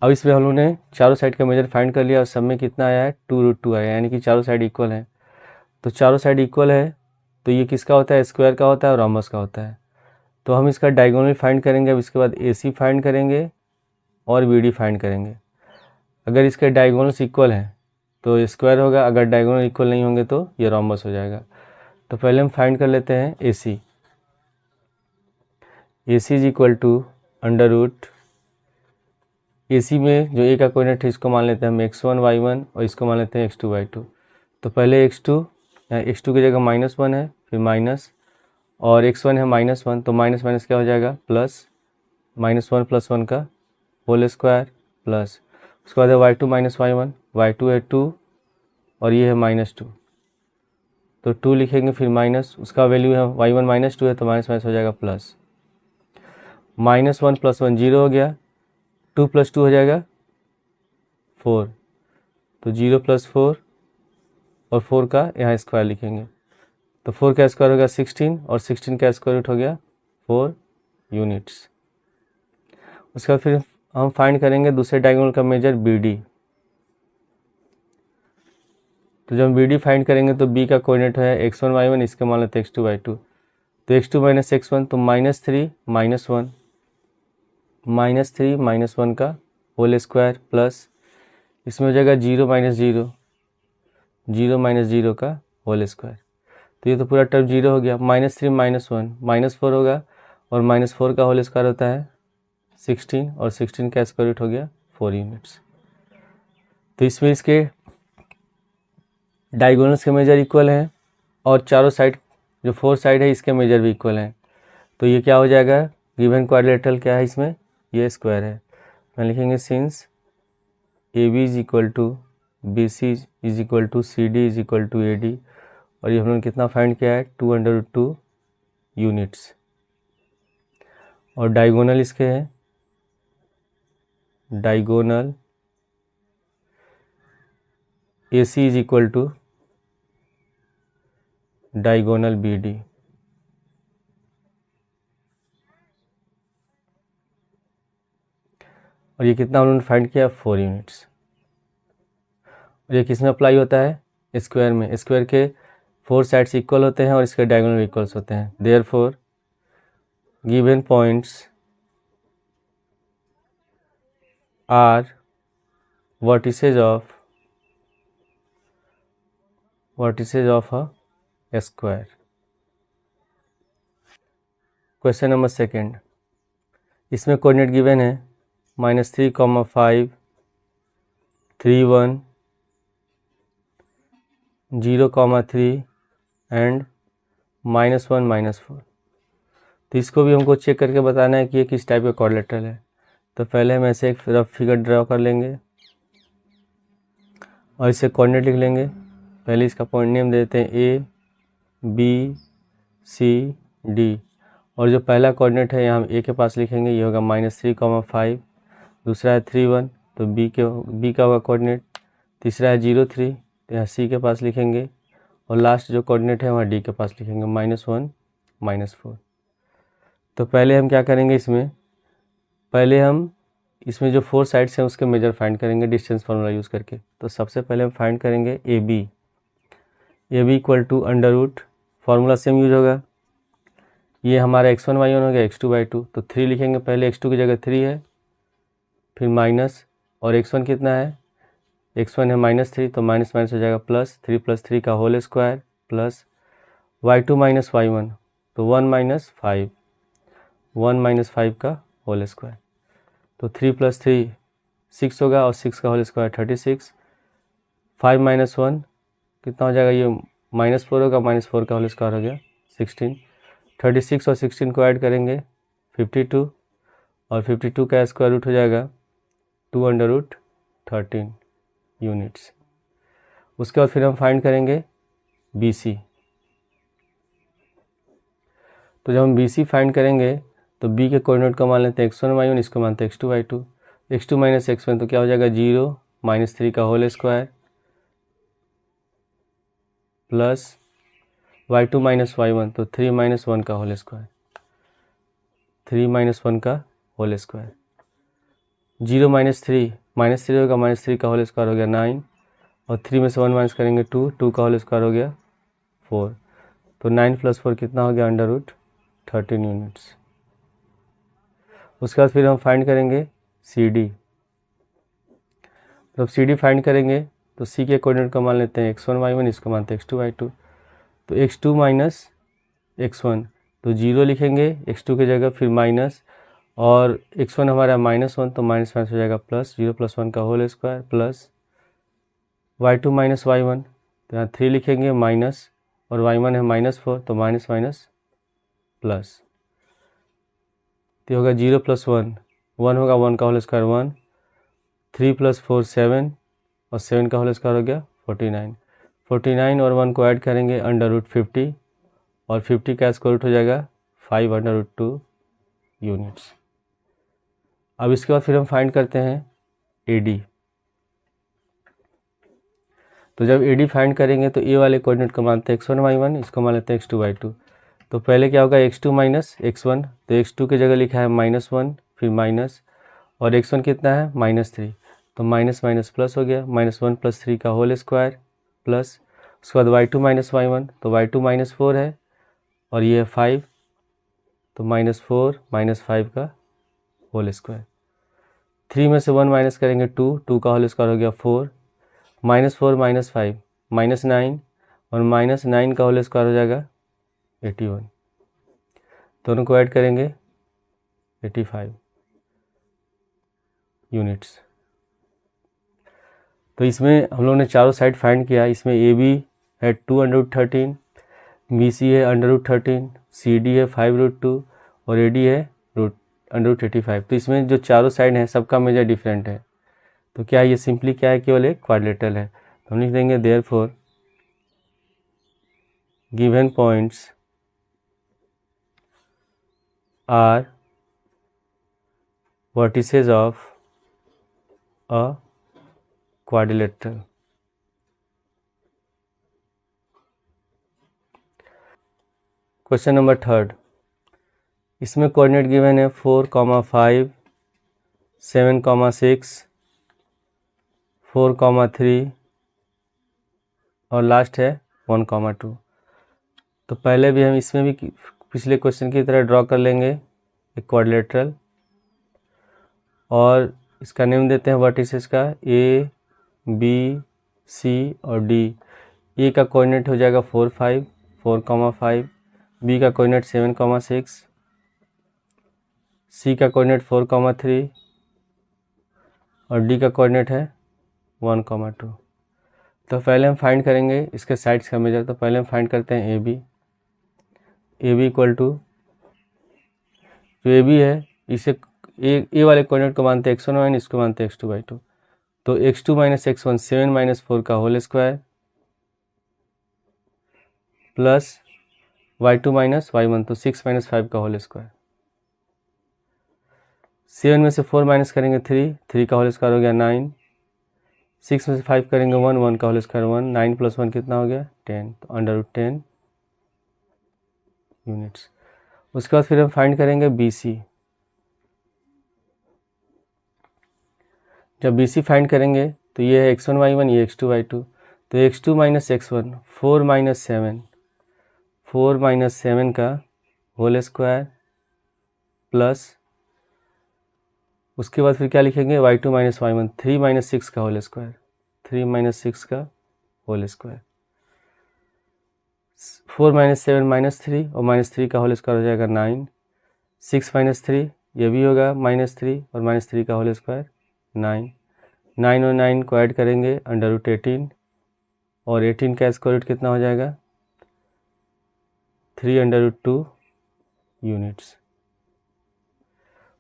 Speaker 1: अब इसमें हम लोगों ने चारों साइड का मेजर फाइंड कर लिया, और सब में कितना आया है 2√2 आया, यानी कि चारों साइड इक्वल है। तो चारों साइड इक्वल है तो ये किसका होता है, स्क्वायर का होता है और रोम्बस का होता है। तो हम इसका डायगोनल फाइंड करेंगे, अब इसके बाद AC फाइंड करेंगे और BD फाइंड करेंगे। अगर इसके डायगोनल्स इक्वल हैं तो स्क्वायर होगा, अगर डायगोनल इक्वल नहीं होंगे तो ये रोम्बस हो जाएगा। तो पहले हम फाइंड कर लेते हैं AC। AC is equal to √ AC में जो A का कोऑर्डिनेट है इसको मान लेते हैं हम x1 y1, और इसको मान लेते हैं x2 y2। तो पहले x2, यहाँ x2 की जगह -1 है, फिर माइनस, और x1 है -1, तो माइनस माइनस क्या हो जाएगा प्लस, -1 + 1 का होल स्क्वायर प्लस, उसके बाद है y2 माइनस y1, y2 है 2, और ये है -2, तो 2 लिखेंगे, फिर माइनस, उसका वैल्यू है y1 -2 है, तो माइनस माइनस हो जाएगा प्लस, -1 + 1 0 हो गया, 2 + 2 हो जाएगा 4, तो 0 + 4, और 4 का यहाँ स्क्वायर लिखेंगे, तो 4 का स्क्वायर हो गया 16, और 16 का स्क्वायर रूट हो गया 4 यूनिट्स। उसके बाद फिर हम फाइंड करेंगे दूसरे डायगोनल का मेजर BD। तो जब हम BD फाइंड करेंगे तो B का कोऑर्डिनेट है x1 y1, इसके मान लेते हैं x2 y2। तो x2 माइनस x1, तो -3 -1 -1 का होल स्क्वायर प्लस, इसमें हो जाएगा 0 - 0, 0 - 0 का होल स्क्वायर, तो ये तो पूरा टर्म 0 हो गया, -3 -1 -4 होगा, और -4 का होल स्क्वायर होता है 16, और 16 का स्क्वायर रूट हो गया 4 यूनिट्स। तो इसमें इसके डायगोनल्स के मेजर इक्वल हैं, और चारों साइड जो 4 साइड है इसके मेजर भी इक्वल हैं। तो ये क्या हो जाएगा, गिवन क्वाड्रिलेटरल क्या है इसमें, ये स्क्वायर है। मैं लिखेंगे since AB is equal to BC is equal to CD is equal to AD, और ये हम लोगों ने कितना फाइंड किया है 2 √2 यूनिट्स, और डायगोनल इसके हैं, diagonal AC is equal to diagonal BD। और ये कितना उन्होंने फाइंड किया 4 यूनिट्स। और ये किस में अप्लाई होता है, स्क्वायर में। स्क्वायर के 4 साइड्स इक्वल होते हैं और इसके डायगोनल इक्वल्स होते हैं। Therefore given points are vertices of a square. Question number second, इसमें कोऑर्डिनेट गिवन है -3, 5, 3, 1, 0, 3 एंड -1 -4। तो इसको भी हमको चेक करके बताना है कि ये किस टाइप का क्वाड्रिलेटरल है। तो पहले हम ऐसे एक रफ फिगर ड्रा कर लेंगे और इसे कोऑर्डिनेट लिख लेंगे। पहले इसका पॉइंट नेम देते हैं A, B, C, D, और जो पहला कोऑर्डिनेट है यहाँ हम A के पास लिखेंगे, ये होगा -3, 5, दूसरा है 3, 1, तो बी का होगा कोऑर्डिनेट, तीसरा है 0 3, तो यहाँ सी के पास लिखेंगे, और लास्ट जो कोऑर्डिनेट है वहाँ डी के पास लिखेंगे -1 -4। तो पहले हम क्या करेंगे, पहले हम इसमें जो 4 साइड्स हैं उसके मेजर फाइंड करेंगे डिस्टेंस फार्मूला यूज़ करके। तो सबसे पहले हम फाइंड करेंगे A B equal to under root, formula same use होगा, ये हमारा x1 y1 हो गया x2/2, तो 3 लिखेंगे पहले, x2 की जगह 3 है, फिर माइनस, और x1 कितना है, x1 है -3, तो माइनस माइनस हो जाएगा प्लस, 3 + 3 का whole square plus y2 - y1, तो 1 - 5, 1 - 5 का होल स्क्वायर, तो 3 + 3 6 होगा, और 6 का होल स्क्वायर 36, 5 - 1 कितना हो जाएगा, ये -4 होगा, -4 का होल स्क्वायर हो गया 16, 36 और 16 को ऐड करेंगे 52, और 52 का स्क्वायर रूट हो जाएगा 2√13 यूनिट्स। उसके बाद फिर हम फाइंड करेंगे BC। तो जब हम BC फाइंड करेंगे तो B के कोऑर्डिनेट को मान लेते हैं x1 y1, इसको मानते हैं x2/2, x2 - x1 तो क्या हो जाएगा 0 -3 का whole square plus y2 - y1, तो 3 - 1 का होल स्क्वायर, 3 - 1 का होल स्क्वायर, 0 - 3 -3 होगा, -3 का होल स्क्वायर हो गया 9, और 3 में से 1 माइनस करेंगे 2, 2 का होल स्क्वायर हो गया 4, तो 9 + 4 कितना हो गया √13 यूनिट्स। उसके बाद फिर हम फाइंड करेंगे CD। जब CD फाइंड करेंगे तो C के कोऑर्डिनेट को मान लेते हैं x1 y1, इसको मानते हैं x2/2, तो x2 - x1 तो 0 लिखेंगे x2 की जगह, फिर माइनस, और x1 हमारा -1, तो माइनस माइनस हो जाएगा प्लस, 0 + 1 का whole square plus y2 - y1, तो यहाँ 3 लिखेंगे माइनस, और y1 है -4, तो माइनस माइनस प्लस, तो होगा 0 + 1, 1 होगा, 1 का होल स्क्वायर 1, 3 + 4 7, और 7 का होल स्क्वायर हो गया 49, 49 और 1 को ऐड करेंगे √50, और 50 का स्क्वायर रूट हो जाएगा 5√2 यूनिट्स। अब इसके बाद फिर हम फाइंड करते हैं AD। तो जब AD फाइंड करेंगे तो A वाले कोऑर्डिनेट को मानते हैं x1 y1, इसको मान लेते हैं x2/2, तो पहले क्या होगा x2 - x1, तो x2 की जगह लिखा है -1, फिर माइनस, और x1 कितना है -3, तो माइनस माइनस प्लस हो गया, -1 + 3 का होल स्क्वायर प्लस, उसके बाद y2 - y1, तो y2 -4 है, और ये है 5, तो -4 - 5 का होल स्क्वायर, 3 में से 1 माइनस करेंगे 2, 2 का होल स्क्वायर हो गया 4, -4 - 5 -9, और -9 का होल स्क्वायर हो जाएगा 81, दोनों को ऐड करेंगे 85 यूनिट्स। तो इसमें हम लोगों ने चारों साइड फाइंड किया, इसमें AB है 2√13, BC है √13, CD है 5√2, और AD है √85। तो इसमें जो चारों साइड हैं सबका मेजर डिफरेंट है, तो क्या ये सिंपली क्या है, केवल एक क्वाड्रिलेटरल है, तो हम लिख देंगे therefore given points are vertices of a quadrilateral. Question number 3, इसमें कोऑर्डिनेट गिवन है 4, 5, 7, 6, 4, 3, और लास्ट है 1, 2। तो पहले भी हम इसमें भी पिछले क्वेश्चन की तरह ड्रॉ कर लेंगे एक क्वाड्रिलेटरल, और इसका नेम देते हैं वर्टिसेस का A, B, C और D। A का कोऑर्डिनेट हो जाएगा 4, 5, B का कोऑर्डिनेट 7, 6, C का कोऑर्डिनेट 4, 3, और D का कोऑर्डिनेट है 1, 2। तो पहले हम फाइंड करेंगे इसके साइड्स का मेजर, तो पहले हम फाइंड करते हैं AB इक्वल टू, जो AB है इसे A वाले कोऑर्डिनेट को मानते हैं x1 y1, इसको मानते हैं x2/2, तो x2 - x1 7 - 4 का whole square plus y2 - y1, तो 6 - 5 का होल स्क्वायर, 7 में से 4 माइनस करेंगे 3, 3 का होल स्क्वायर हो गया 9, 6 में से 5 करेंगे 1, 1 का होल स्क्वायर 1, 9 प्लस 1 कितना हो गया 10, तो √10 यूनिट्स। उसके बाद फिर हम फाइंड करेंगे BC। जब BC फाइंड करेंगे तो ये है x1 y1, ये x2 y2, तो x2 minus x1 4 minus 7, 4 minus 7 का होल स्क्वायर प्लस उसके बाद फिर क्या लिखेंगे y2 माइनस y1 3 माइनस 6 का होल स्क्वायर, 3 माइनस 6 का होल स्क्वायर, 4 माइनस 7 माइनस 3 और माइनस 3 का होल स्क्वायर हो जाएगा 9, 6 माइनस 3 ये भी होगा -3 और -3 का होल स्क्वायर 9, 9 और 9 को ऐड करेंगे √18 और 18 का स्क्वायर रूट कितना हो जाएगा 3√2 यूनिट्स।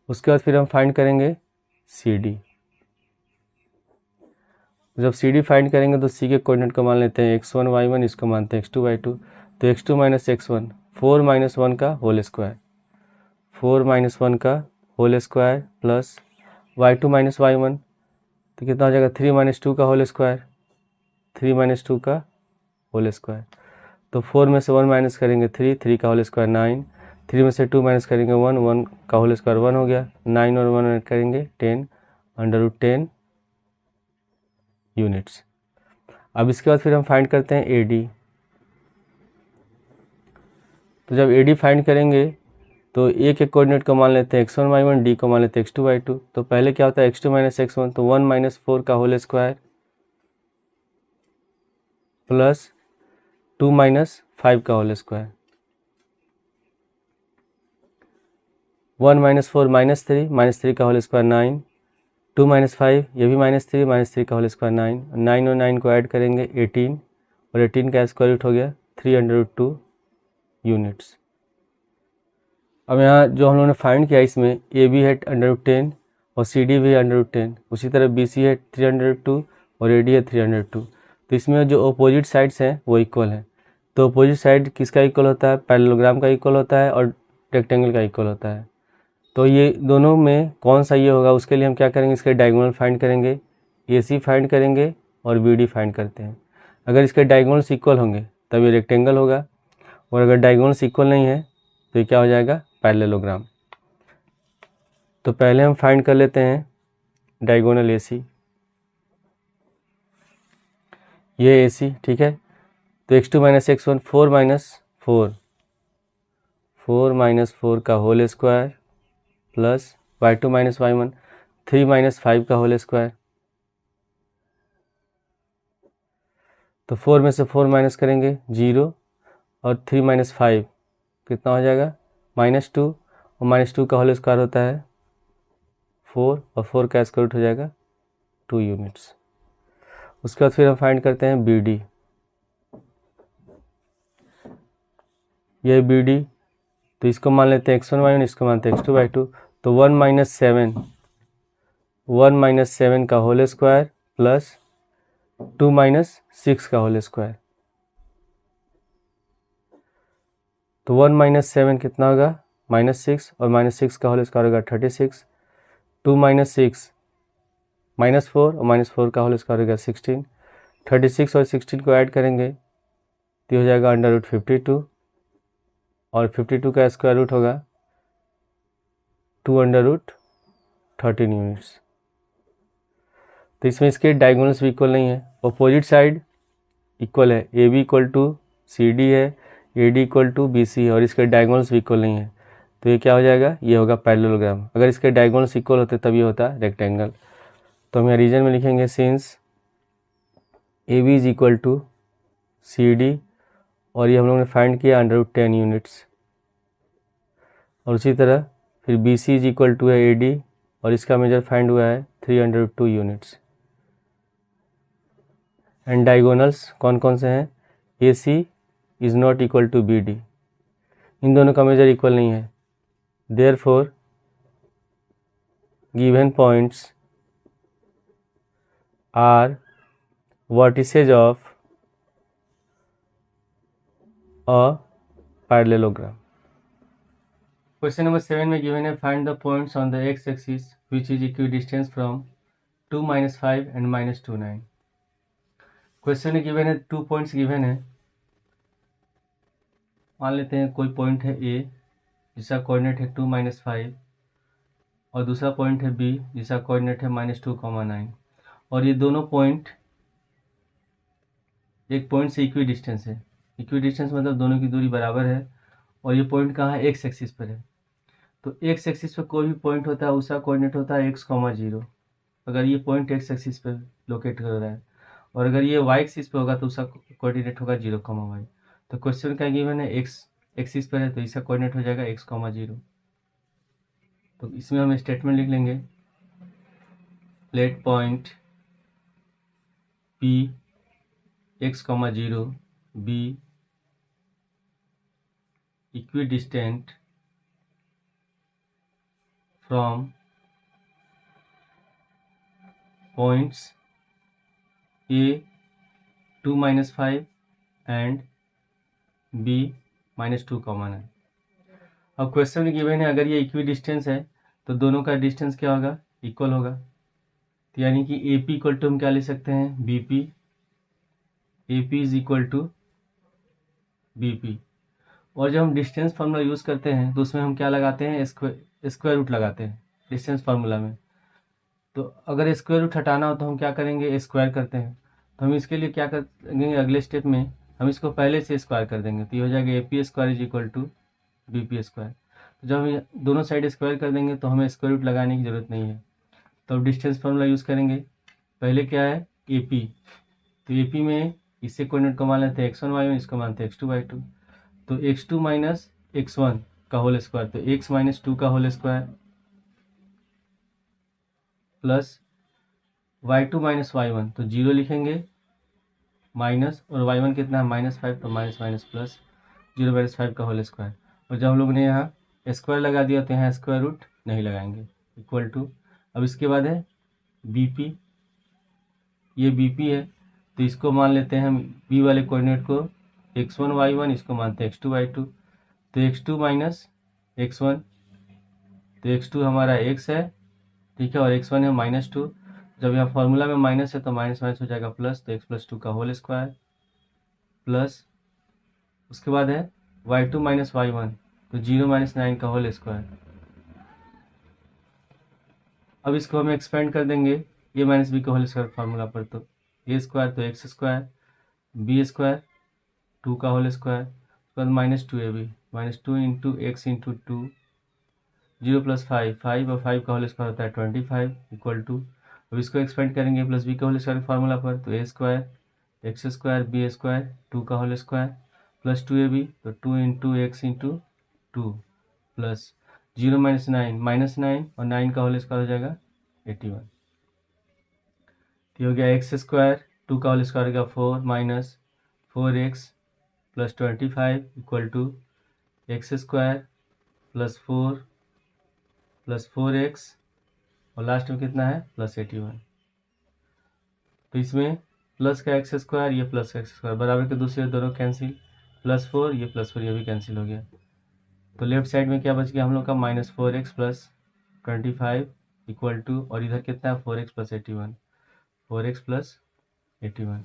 Speaker 1: उसके बाद फिर हम फाइंड करेंगे CD। जब CD फाइंड करेंगे तो C के कोऑर्डिनेट को मान लेते हैं x1 y1, इसको मानते हैं x2 y2, तो x2 माइनस x1 4 माइनस 1 का होल स्क्वायर, 4 माइनस 1 का whole square plus y2 minus y1 तो कितना हो जाएगा 3 माइनस 2 का होल स्क्वायर, 3 माइनस 2 का होल स्क्वायर, तो 4 में से 1 माइनस करेंगे 3, 3 का होल स्क्वायर 9, 3 में से 2 माइनस करेंगे 1, 1 का होल स्क्वायर 1 हो गया, 9 और 1 ऐड करेंगे 10, √10 यूनिट्स। अब इसके बाद फिर हम फाइंड करते हैं AD। तो जब AD फाइंड करेंगे तो A के कोऑर्डिनेट को मान लेते हैं x1 y1, D को मान लेते हैं x2 y2, तो पहले क्या होता है x2 माइनस x1 तो 1 माइनस 4 का होल स्क्वायर प्लस 2 माइनस 5 का होल स्क्वायर, 1 माइनस 4 -3, -3 का होल स्क्वायर 9, 2 माइनस 5 ये भी -3 का होल स्क्वायर 9, 9 और 9 को ऐड करेंगे 18 और 18 का स्क्वायर रूट हो गया 302 यूनिट्स। अब यहाँ जो हम लोगों ने फाइंड किया इसमें AB है √10 और CD भी है √10, उसी तरह BC है 302 और AD है 302, तो इसमें जो अपोजिट साइड्स हैं वो इक्वल हैं। तो अपोजिट साइड किसका इक्वल होता है, पैरेललोग्राम का इक्वल होता है और रेक्टेंगल का इक्वल होता है। तो ये दोनों में कौन सा ये होगा उसके लिए हम क्या करेंगे, इसके डायगोनल फाइंड करेंगे, AC फाइंड करेंगे और BD फाइंड करते हैं। अगर इसके डायगोनल्स इक्वल होंगे तब ये रेक्टेंगल होगा और अगर डायगोनल्स इक्वल नहीं है तो ये क्या हो जाएगा पैरेललोग्राम। तो पहले हम फाइंड कर लेते हैं डायगोनल AC, ये AC ठीक है। तो x2 माइनस x1 4 माइनस 4 का whole square plus y2 minus y1 3 minus 5 का होल स्क्वायर, तो 4 में से 4 माइनस करेंगे 0 और 3 माइनस 5 कितना हो जाएगा -2 और -2 का होल स्क्वायर होता है 4 और 4 का स्क्वायर रूट हो जाएगा 2 यूनिट्स। उसके बाद फिर हम फाइंड करते हैं BD। यह BD तो इसको मान लेते हैं x1 y1, इसको मानते हैं x2 y2, तो 1 माइनस 7 का होल स्क्वायर प्लस 2 माइनस 6 का होल स्क्वायर, तो 1 माइनस 7 कितना होगा -6 और -6 का होल स्क्वायर होगा 36, 2 माइनस 6 -4 और -4 का होल स्क्वायर होगा 16, 36 और 16 को ऐड करेंगे तो हो जाएगा √52 और 52 का स्क्वायर रूट होगा 2√13 यूनिट्स। तो इसमें इसके डायगोनल्स भी इक्वल नहीं है, अपोजिट साइड इक्वल है, AB इक्वल टू CD है, AD इक्वल टू BC है और इसके डायगोनल्स भी इक्वल नहीं है, तो ये क्या हो जाएगा, ये होगा पैरेललोग्राम। अगर इसके डायगोनल्स इक्वल होते तब ये होता रेक्टेंगल। तो हम यहाँ रीजन में लिखेंगे since AB is equal to CD और ये हम लोगों ने फाइंड किया √10 यूनिट्स, और उसी तरह फिर BC इज इक्वल टू है AD और इसका मेजर फाइंड हुआ है 302 यूनिट्स। एंड डायगोनल्स कौन कौन से हैं, AC is not equal to BD, इन दोनों का मेजर इक्वल नहीं है, therefore given points are vertices of a parallelogram. Question number 7 में गिवन है find the points on the X axis which is equidistant from 2 - 5 and -2 9। Question में given है 2 points given है। मान लेते हैं कोई पॉइंट है ए जिसका कोऑर्डिनेट है 2 - 5 और दूसरा पॉइंट है बी जिसका कोऑर्डिनेट है -2, 9 और ये दोनों पॉइंट एक पॉइंट से इक्वी डिस्टेंस है। इक्वी डिस्टेंस मतलब दोनों की दूरी बराबर है और ये पॉइंट कहाँ है, एक्स एक्सिस पर है। तो एक्स एक्सिस पर कोई भी पॉइंट होता है उसका कोऑर्डिनेट होता है x, 0। अगर ये पॉइंट एक्स एक्सिस पर लोकेट कर रहा है और अगर ये वाई एक्सिस पे होगा तो उसका कोऑर्डिनेट होगा 0, y। तो क्वेश्चन क्या गिवन है, एक्स एक्सिस पर है तो इसका कोऑर्डिनेट हो जाएगा x, 0। तो इसमें हम स्टेटमेंट लिख लेंगे, let point P x, 0 be equidistant from points A 2 - 5 and B -2, 9। अब क्वेश्चन में गिवन है अगर ये इक्वी डिस्टेंस है तो दोनों का डिस्टेंस क्या होगा, इक्वल होगा। तो यानी कि ए पी इक्वल टू हम क्या ले सकते हैं, B P. A P is equal to B P. और जब हम डिस्टेंस फार्मूला यूज़ करते हैं तो उसमें हम क्या लगाते हैं, स्क्वायर रूट लगाते हैं डिस्टेंस फार्मूला में। तो अगर स्क्वायर रूट हटाना हो तो हम क्या करेंगे, स्क्वायर करते हैं। तो हम इसके लिए क्या करेंगे, अगले स्टेप में हम इसको पहले से स्क्वायर कर देंगे तो ये हो जाएगा A P square is equal to B P square. तो जब हम दोनों साइड स्क्वायर कर देंगे तो हमें स्क्वायर रूट लगाने की ज़रूरत नहीं है। तो अब डिस्टेंस फार्मूला यूज़ करेंगे। पहले क्या है, ए पी। तो ए पी में इससे कोऑर्डिनेट को मान लेते हैं x1 y1, इसको मानते हैं x2 y2। तो x2 माइनस x1 का होल स्क्वायर, तो x - 2 का whole square plus y2 - y1, तो 0 लिखेंगे माइनस, और y1 कितना है -5, तो माइनस माइनस प्लस 0 - 5 का होल स्क्वायर। और जब हम लोग ने यहाँ स्क्वायर लगा दिया तो यहाँ स्क्वायर रूट नहीं लगाएंगे, इक्वल टू। अब इसके बाद है बी पी, ये बी पी है तो इसको मान लेते हैं हम बी वाले कोऑर्डिनेट को x1 y1, इसको मानते हैं x2 y2। तो x2 माइनस x1, तो x2 हमारा x है, ठीक है, और x1 है -2। जब यहाँ फॉर्मूला में माइनस है तो माइनस माइनस हो जाएगा प्लस, तो x + 2 का होल स्क्वायर प्लस, उसके बाद है y2 - y1, तो 0 - 9 का होल स्क्वायर। अब इसको हम एक्सपेंड कर देंगे a - b का होल स्क्वायर फार्मूला पर, तो a स्क्वायर तो x स्क्वायर, b स्क्वायर 2 का होल स्क्वायर, उसके बाद -2ab, -2 इंटू एक्स इंटू 2, 0 + 5, 5 और 5 का होल स्क्वायर होता है 25, इक्वल टू। अब इसको एक्सपेंड करेंगे प्लस बी का होल स्क्वायर फार्मूला पर, तो a square X square B square 2 का होल स्क्वायर प्लस 2ab, तो 2 इंटू एक्स इंटू 2 प्लस 0 - 9, -9 और 9 का होल स्क्वायर हो जाएगा 81। तो हो गया एक्स स्क्वायर 2 का होल स्क्वायर हो गया 4 minus 4x plus 25 equal to X square plus 4 plus 4x और लास्ट में कितना है प्लस 81। तो इसमें प्लस का एक्स स्क्वायर, ये प्लस का एक्स स्क्वायर बराबर के दूसरे दोनों कैंसिल, +4 ये +4 ये भी कैंसिल हो गया। तो लेफ्ट साइड में क्या बच गया हम लोग का, -4x प्लस 25 इक्वल टू, और इधर कितना है 4x प्लस 81, 4x प्लस 81।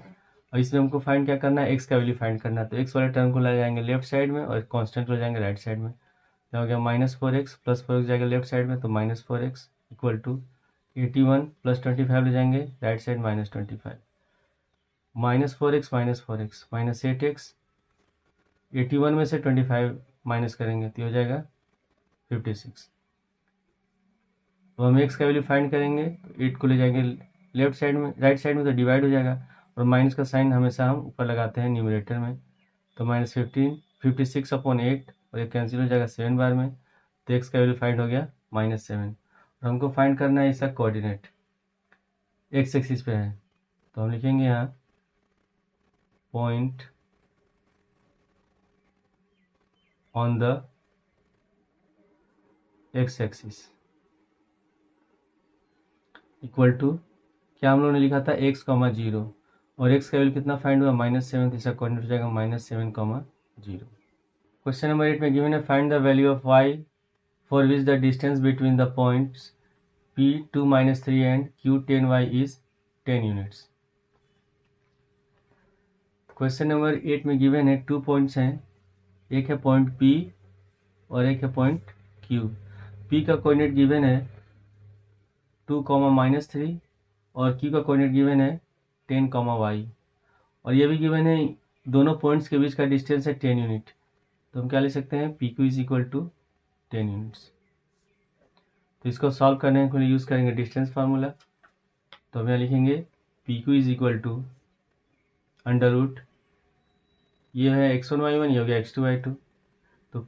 Speaker 1: और इसमें हमको फाइंड क्या करना है, एक्स का वैल्यू फाइंड करना है। तो एक्स वाले टर्म को ले जाएंगे लेफ्ट साइड में और कांस्टेंट ले जाएंगे राइट साइड में। क्या हो गया, -4x प्लस 4x जाएगा लेफ्ट साइड में, तो -4x इक्वल टू 81 प्लस 25 ले जाएंगे राइट साइड, -25, -4x -8x, 81 में से 25 माइनस करेंगे तो हो जाएगा 56। तो हम एक्स का वैल्यू फाइंड करेंगे तो 8 को ले जाएंगे लेफ्ट साइड में, राइट साइड में तो डिवाइड हो जाएगा, और माइनस का साइन हमेशा हम ऊपर लगाते हैं न्यूमरेटर में। तो -15 56/8 और ये कैंसिल हो जाएगा 7 बार में, तो एक्स का वैल्यू फाइंड हो गया -7। और हमको फाइंड करना है इसका कोऑर्डिनेट, एक्स एक्सिस पे है, तो हम लिखेंगे यहाँ point on the X axis equal to, क्या हम लोगों ने लिखा था x, 0, और x का वैल्यू कितना फाइंड हुआ -7, तो इसका कोऑर्डिनेट हो जाएगा -7, 0। क्वेश्चन नंबर 8 में गिवन है find the value of y for which the distance between the points P 2-3 and Q 10y is 10 units. Question number 8 में गिवन है 2 पॉइंट्स हैं, एक है पॉइंट P और एक है पॉइंट Q। P का कोऑर्डिनेट गिवन है 2, -3 और Q का कोऑर्डिनेट गिवन है 10, y और ये भी गिवन है दोनों पॉइंट्स के बीच का डिस्टेंस है 10 यूनिट। तो हम क्या लिख सकते हैं, PQ is equal to 10 units. तो इसको सॉल्व करने के लिए यूज़ करेंगे डिस्टेंस फार्मूला। तो हम यहाँ लिखेंगे PQ is equal to under root, ये है x1 y1, ये हो गया x2 y2, तो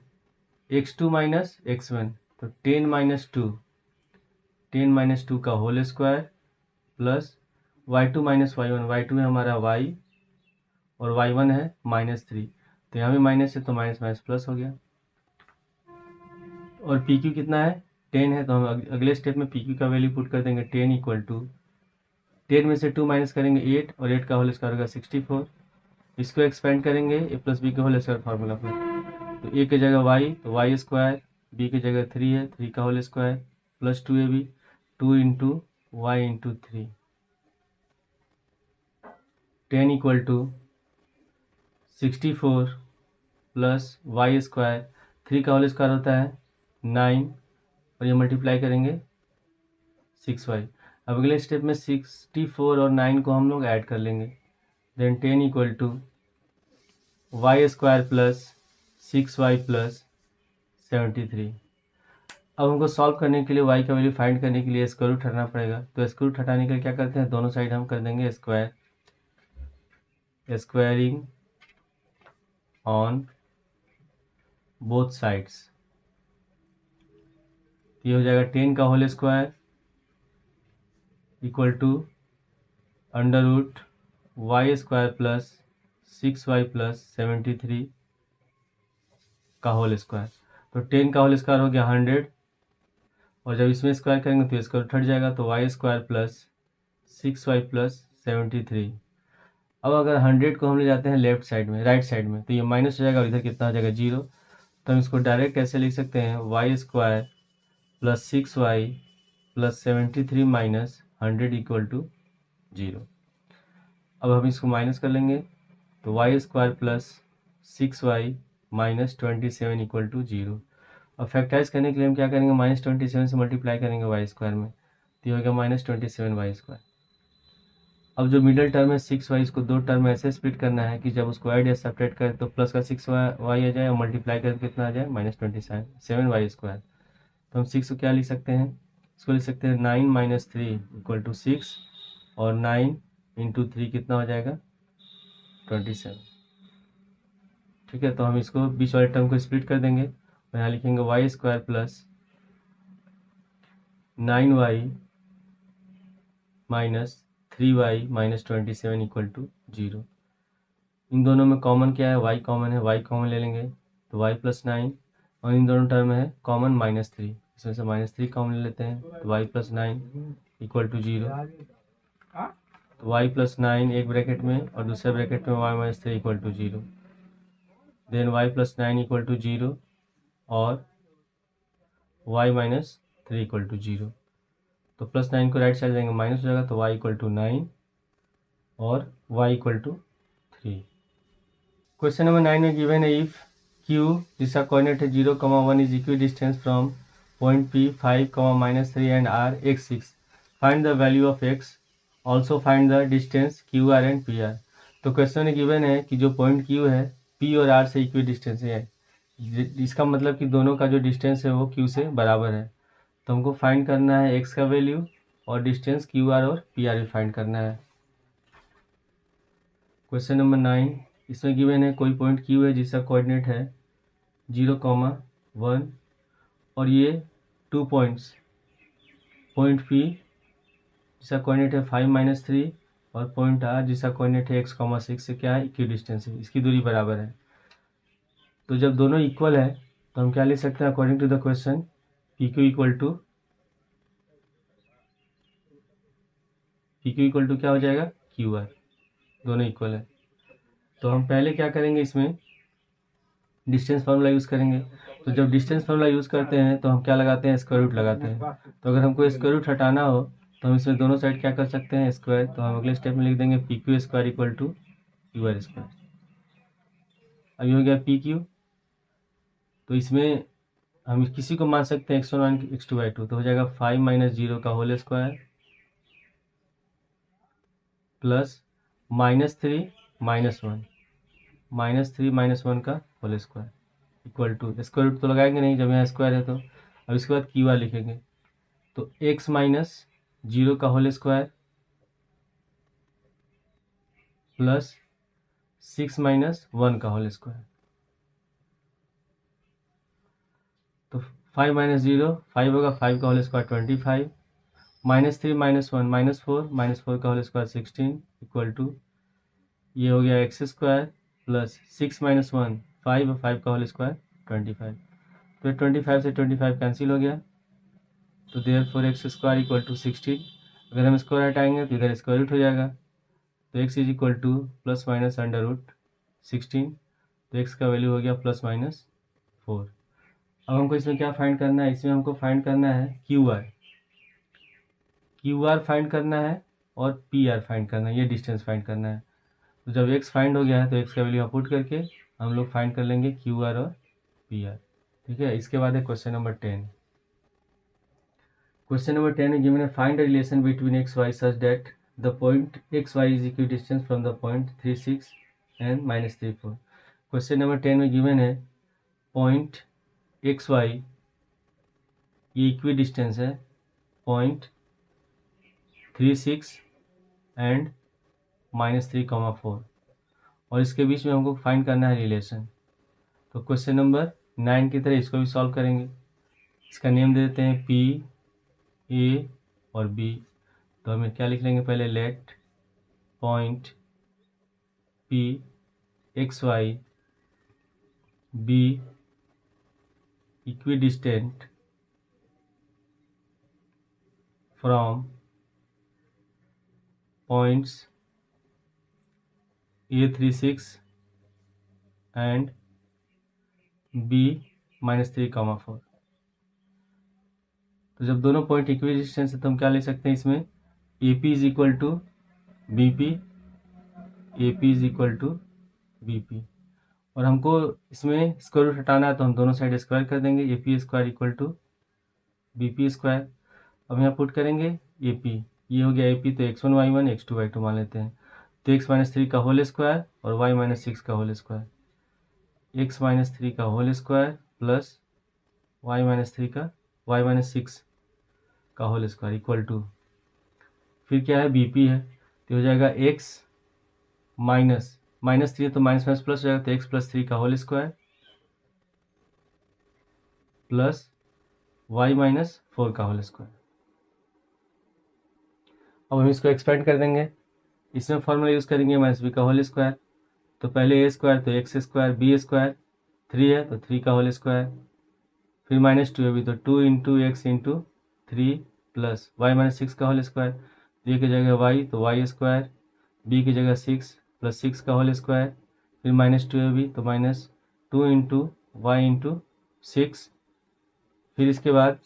Speaker 1: x2 माइनस x1, तो 10 - 2 का whole square plus y2 minus y1, y2 है हमारा y और y1 है -3, तो यहाँ भी माइनस है तो माइनस माइनस प्लस हो गया। और PQ कितना है, 10 है, तो हम अगले स्टेप में PQ का वैल्यू पुट कर देंगे 10 इक्वल टू 10 में से 2 माइनस करेंगे 8 और 8 का होल स्क्वायर होगा 64। इसको एक्सपेंड करेंगे a प्लस बी के होल स्क्वायर फार्मूला पर, तो a की जगह y तो y स्क्वायर, b की जगह 3 है 3 का whole square plus 2ab 2 into Y into 3, 10 equal to 64 plus Y square, 3 का होल स्क्वायर होता है 9 और ये मल्टीप्लाई करेंगे 6y। अब अगले स्टेप में 64 और 9 को हम लोग ऐड कर लेंगे, then 10 equal to Y square plus 6y plus 73। अब हमको सॉल्व करने के लिए y का वैल्यू फाइंड करने के लिए स्क्वायर रूट हटाना पड़ेगा। तो स्क्वायर रूट हटाने के लिए क्या करते हैं, दोनों साइड हम कर देंगे square, squaring on both sides. ये हो जाएगा 10 का whole square equal to under root Y square plus 6y plus 73 का होल स्क्वायर। तो 10 का होल स्क्वायर हो गया 100 और जब इसमें स्क्वायर करेंगे तो स्क्वायर रूट हट जाएगा, तो Y square plus 6y plus 73। अब अगर 100 को हम ले जाते हैं लेफ्ट साइड में, राइट साइड में, तो ये माइनस हो जाएगा और इधर कितना हो जाएगा 0। तो हम इसको डायरेक्ट कैसे लिख सकते हैं, Y square plus 6y plus 73 minus 100 equal to 0। अब हम इसको माइनस कर लेंगे, तो Y square plus 6y minus 27 equal to 0। अब फैक्टराइज करने के लिए हम क्या करेंगे, -27 से मल्टीप्लाई करेंगे वाई स्क्वायर में, तो ये हो गया -27 वाई स्क्वायर। अब जो मिडिल टर्म है 6y, इसको दो टर्म में ऐसे स्प्लिट करना है कि जब उसको ऐड या सेपरेट करें तो प्लस का 6y आ जाए और मल्टीप्लाई करके कितना आ जाए -27 वाई स्क्वायर। तो हम 6 को क्या लिख सकते हैं, इसको लिख सकते हैं 9 - 3 इक्वल टू 6 और 9 इंटू 3 कितना हो जाएगा 27। ठीक है, तो हम इसको बीच वाले टर्म को स्प्लिट कर देंगे, यहाँ लिखेंगे Y square plus 9y minus 3y minus 27 equal to 0। इन दोनों में कॉमन क्या है, y कॉमन है, y कॉमन ले लेंगे तो y प्लस 9 और इन दोनों टर्म में है कॉमन -3, इसमें से -3 कॉमन ले लेते हैं तो y प्लस 9 इक्वल टू 0। तो y प्लस 9 एक ब्रैकेट में और दूसरे ब्रैकेट में y minus 3 equal to 0, then y plus 9 equal to 0 और y माइनस 3 इक्वल टू 0। तो प्लस 9 को राइट साइड जाएंगे माइनस हो जाएगा, तो y इक्वल टू 9 और y equal to 3। Question number 9 में गिवन है इफ q जिसका कोऑर्डिनेट है 0, 1 is equidistant from point P 5, -3 and r x 6, find the value of x, also find the distance QR and PR। तो question में given है कि जो point Q है P और R से इक्वी डिस्टेंस है, इसका मतलब कि दोनों का जो डिस्टेंस है वो Q से बराबर है। तो हमको फाइंड करना है x का वैल्यू और डिस्टेंस QR और PR भी फाइंड करना है। क्वेश्चन नंबर 9, इसमें गिवन है कोई पॉइंट Q है जिसका कोऑर्डिनेट है 0, 1 और ये 2 पॉइंट्स, पॉइंट P जिसका कोऑर्डिनेट है 5 - 3 और पॉइंट R जिसका कोऑर्डिनेट है x, 6 से क्या है इक्वी डिस्टेंस है, इसकी दूरी बराबर है। तो जब दोनों इक्वल है तो हम क्या लिख सकते हैं according to the question, PQ equal to क्या हो जाएगा QR, दोनों इक्वल है। तो हम पहले क्या करेंगे, इसमें डिस्टेंस फार्मूला यूज़ करेंगे। तो जब डिस्टेंस फॉर्मूला यूज़ करते हैं तो हम क्या लगाते हैं, स्क्वायर रूट लगाते हैं। तो अगर हमको स्क्वायर रूट हटाना हो तो हम इसमें दोनों साइड क्या कर सकते हैं, स्क्वायर। तो हम अगले स्टेप में लिख देंगे P Q square equal to Q R square. अभी हो गया पी क्यू। तो इसमें हम किसी को मान सकते हैं x1 x2/2। तो हो जाएगा 5 - 0 का होल स्क्वायर प्लस -3 - 1 -3 - 1 का whole square equal to, square root तो लगाएंगे नहीं जब यहाँ स्क्वायर है। तो अब इसके बाद क्यू आर लिखेंगे। तो x - 0 का होल स्क्वायर प्लस 6 - 1 का होल स्क्वायर। तो 5 - 0 5 होगा, 5 का होल स्क्वायर 25, -3 - 1 -4 -4 का होल स्क्वायर 16 इक्वल टू, ये हो गया एक्स स्क्वायर प्लस 6 - 1 5 5 का होल स्क्वायर 25। तो 25 से 25 कैंसिल हो गया। तो therefore X square equal to 16। अगर हम स्क्वायर हटाएंगे तो इधर स्क्वायर रूट हो जाएगा। तो x is equal two plus minus √16। तो एक्स का वैल्यू हो गया +-4। अब हमको इसमें क्या फाइंड करना है, इसमें हमको फाइंड करना है क्यू आर फाइंड करना है और पी आर फाइंड करना है, ये डिस्टेंस फाइंड करना है। तो जब x फाइंड हो गया है तो x का वैल्यू पुट करके हम लोग फाइंड कर लेंगे क्यू आर और पी आर। ठीक है, इसके बाद है क्वेश्चन नंबर 10। क्वेश्चन नंबर 10 है गिवन है find the relation between X Y such that the point X Y is equidistant from the point 3 6 and -3 4। Question number 10 में गिवन है पॉइंट एक्स वाई, ये इक्वी डिस्टेंस है point 3 6 and -3, 4, और इसके बीच में हमको फाइंड करना है रिलेशन। तो क्वेश्चन नंबर 9 की तरह इसको भी सॉल्व करेंगे। इसका नेम दे देते हैं पी ए और बी। तो हमें क्या लिख लेंगे, पहले let point P X Y be equidistant from points A36 and B -3, 4। तो जब दोनों पॉइंट इक्वी डिस्टेंस है तो हम क्या ले सकते हैं इसमें, AP is equal to BP, AP is equal to BP। और हमको इसमें स्क्वायर रूट हटाना है तो हम दोनों साइड स्क्वायर कर देंगे, AP square equal to BP square. अब यहाँ पुट करेंगे AP, ये हो गया AP, तो x1 y1 x2 y2 मान लेते हैं। तो x -3 का होल स्क्वायर और y -6 का होल स्क्वायर, x -3 का होल स्क्वायर प्लस y -6 का होल स्क्वायर इक्वल टू, फिर क्या है BP है, तो हो जाएगा x -3 है तो माइनस माइनस प्लस हो जाएगा, तो x + 3 का होल स्क्वायर प्लस y -4 का होल स्क्वायर। अब हम इसको एक्सपेंड कर देंगे, इसमें फॉर्मूला यूज़ करेंगे -b का होल स्क्वायर। तो पहले a स्क्वायर तो x स्क्वायर, b स्क्वायर 3 है तो 3 का होल स्क्वायर, फिर -2 है भी तो 2 × x × 3 प्लस y -6 का होल स्क्वायर। a की जगह y तो y स्क्वायर, b की जगह 6 + 6 का होल स्क्वायर, फिर -2 है भी तो -2 × y × 6। फिर इसके बाद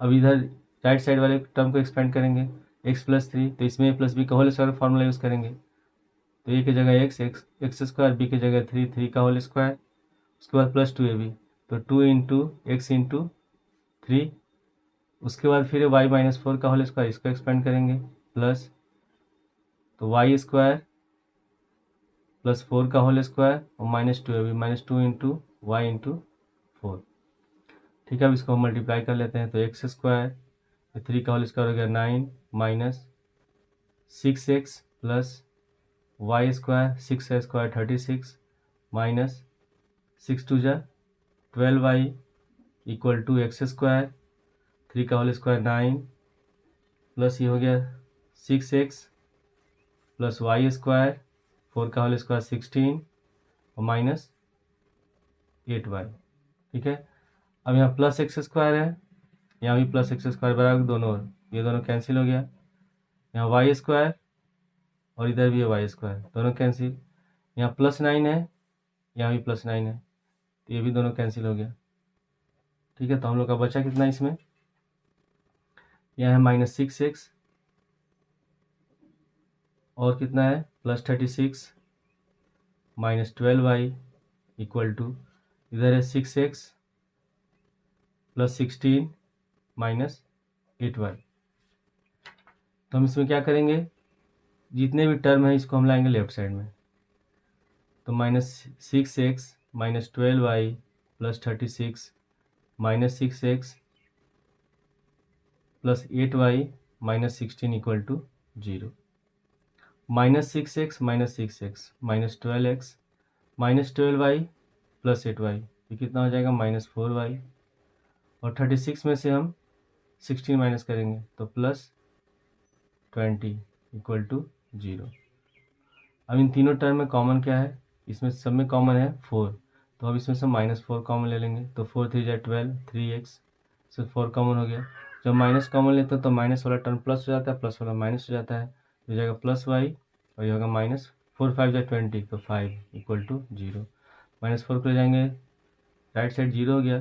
Speaker 1: अब इधर राइट साइड वाले टर्म को एक्सपेंड करेंगे, x + 3 तो इसमें a + b का होल स्क्वायर फॉर्मूला यूज़ करेंगे। तो a की जगह x स्क्वायर, b की जगह 3 का होल स्क्वायर, उसके बाद +2ab तो 2 × x × 3। उसके बाद फिर y -4 का होल स्क्वायर, इसको एक्सपेंड करेंगे प्लस, तो y स्क्वायर प्लस 4 का होल स्क्वायर और -2ab -2 × y × 4। ठीक है, अब इसको हम मल्टीप्लाई कर लेते हैं। तो x स्क्वायर 3 का होल स्क्वायर हो गया 9 -6x plus y square 6 square 36 minus 6 2 जा 12y equal to x square 3 का होल स्क्वायर 9 प्लस ये हो गया 6x प्लस y स्क्वायर 4 का होल स्क्वायर 16 और माइनस 8y। ठीक है, अब यहाँ प्लस एक्स स्क्वायर है, यहाँ भी प्लस एक्स स्क्वायर बराबर दोनों, ये दोनों कैंसिल हो गया। यहाँ वाई स्क्वायर और इधर भी है वाई स्क्वायर, दोनों कैंसिल। यहाँ +9 है, यहाँ भी +9 है, तो ये भी दोनों कैंसिल हो गया। ठीक है, तो हम लोग का बचा कितना इसमें, यहाँ है -6x और कितना है +36 -12y इक्वल टू, इधर है 6x + 16 -8y। तो हम इसमें क्या करेंगे, जितने भी टर्म है इसको हम लाएंगे लेफ्ट साइड में। तो -6x -12y + 36 -6x + 8y -16 equal to 0। -6x -6x -12x -12y + 8y, ये कितना हो जाएगा -4y, और 36 में से हम 16 माइनस करेंगे तो +20 इक्वल टू 0। अब इन तीनों टर्म में कॉमन क्या है, इसमें सब में कॉमन है 4, तो अब इसमें से -4 कॉमन ले लेंगे, तो 4 3 × 12 3x से 4 कॉमन हो गया। जब माइनस कॉमन लेते हैं तो माइनस वाला टर्म प्लस हो जाता है, प्लस वाला माइनस हो जाता है, तो हो जाएगा +y और ये होगा -4 5 × 20 तो 5 इक्वल टू 0। -4 को ले जाएंगे राइट साइड 0 हो गया,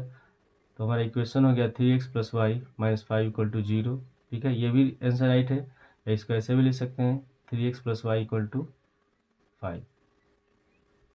Speaker 1: तो हमारा इक्वेशन हो गया 3x + y -5 इक्वल टू 0। ठीक है, ये भी आंसर राइट है, या इसको ऐसे भी ले सकते हैं 3x + y इक्वल टू 5।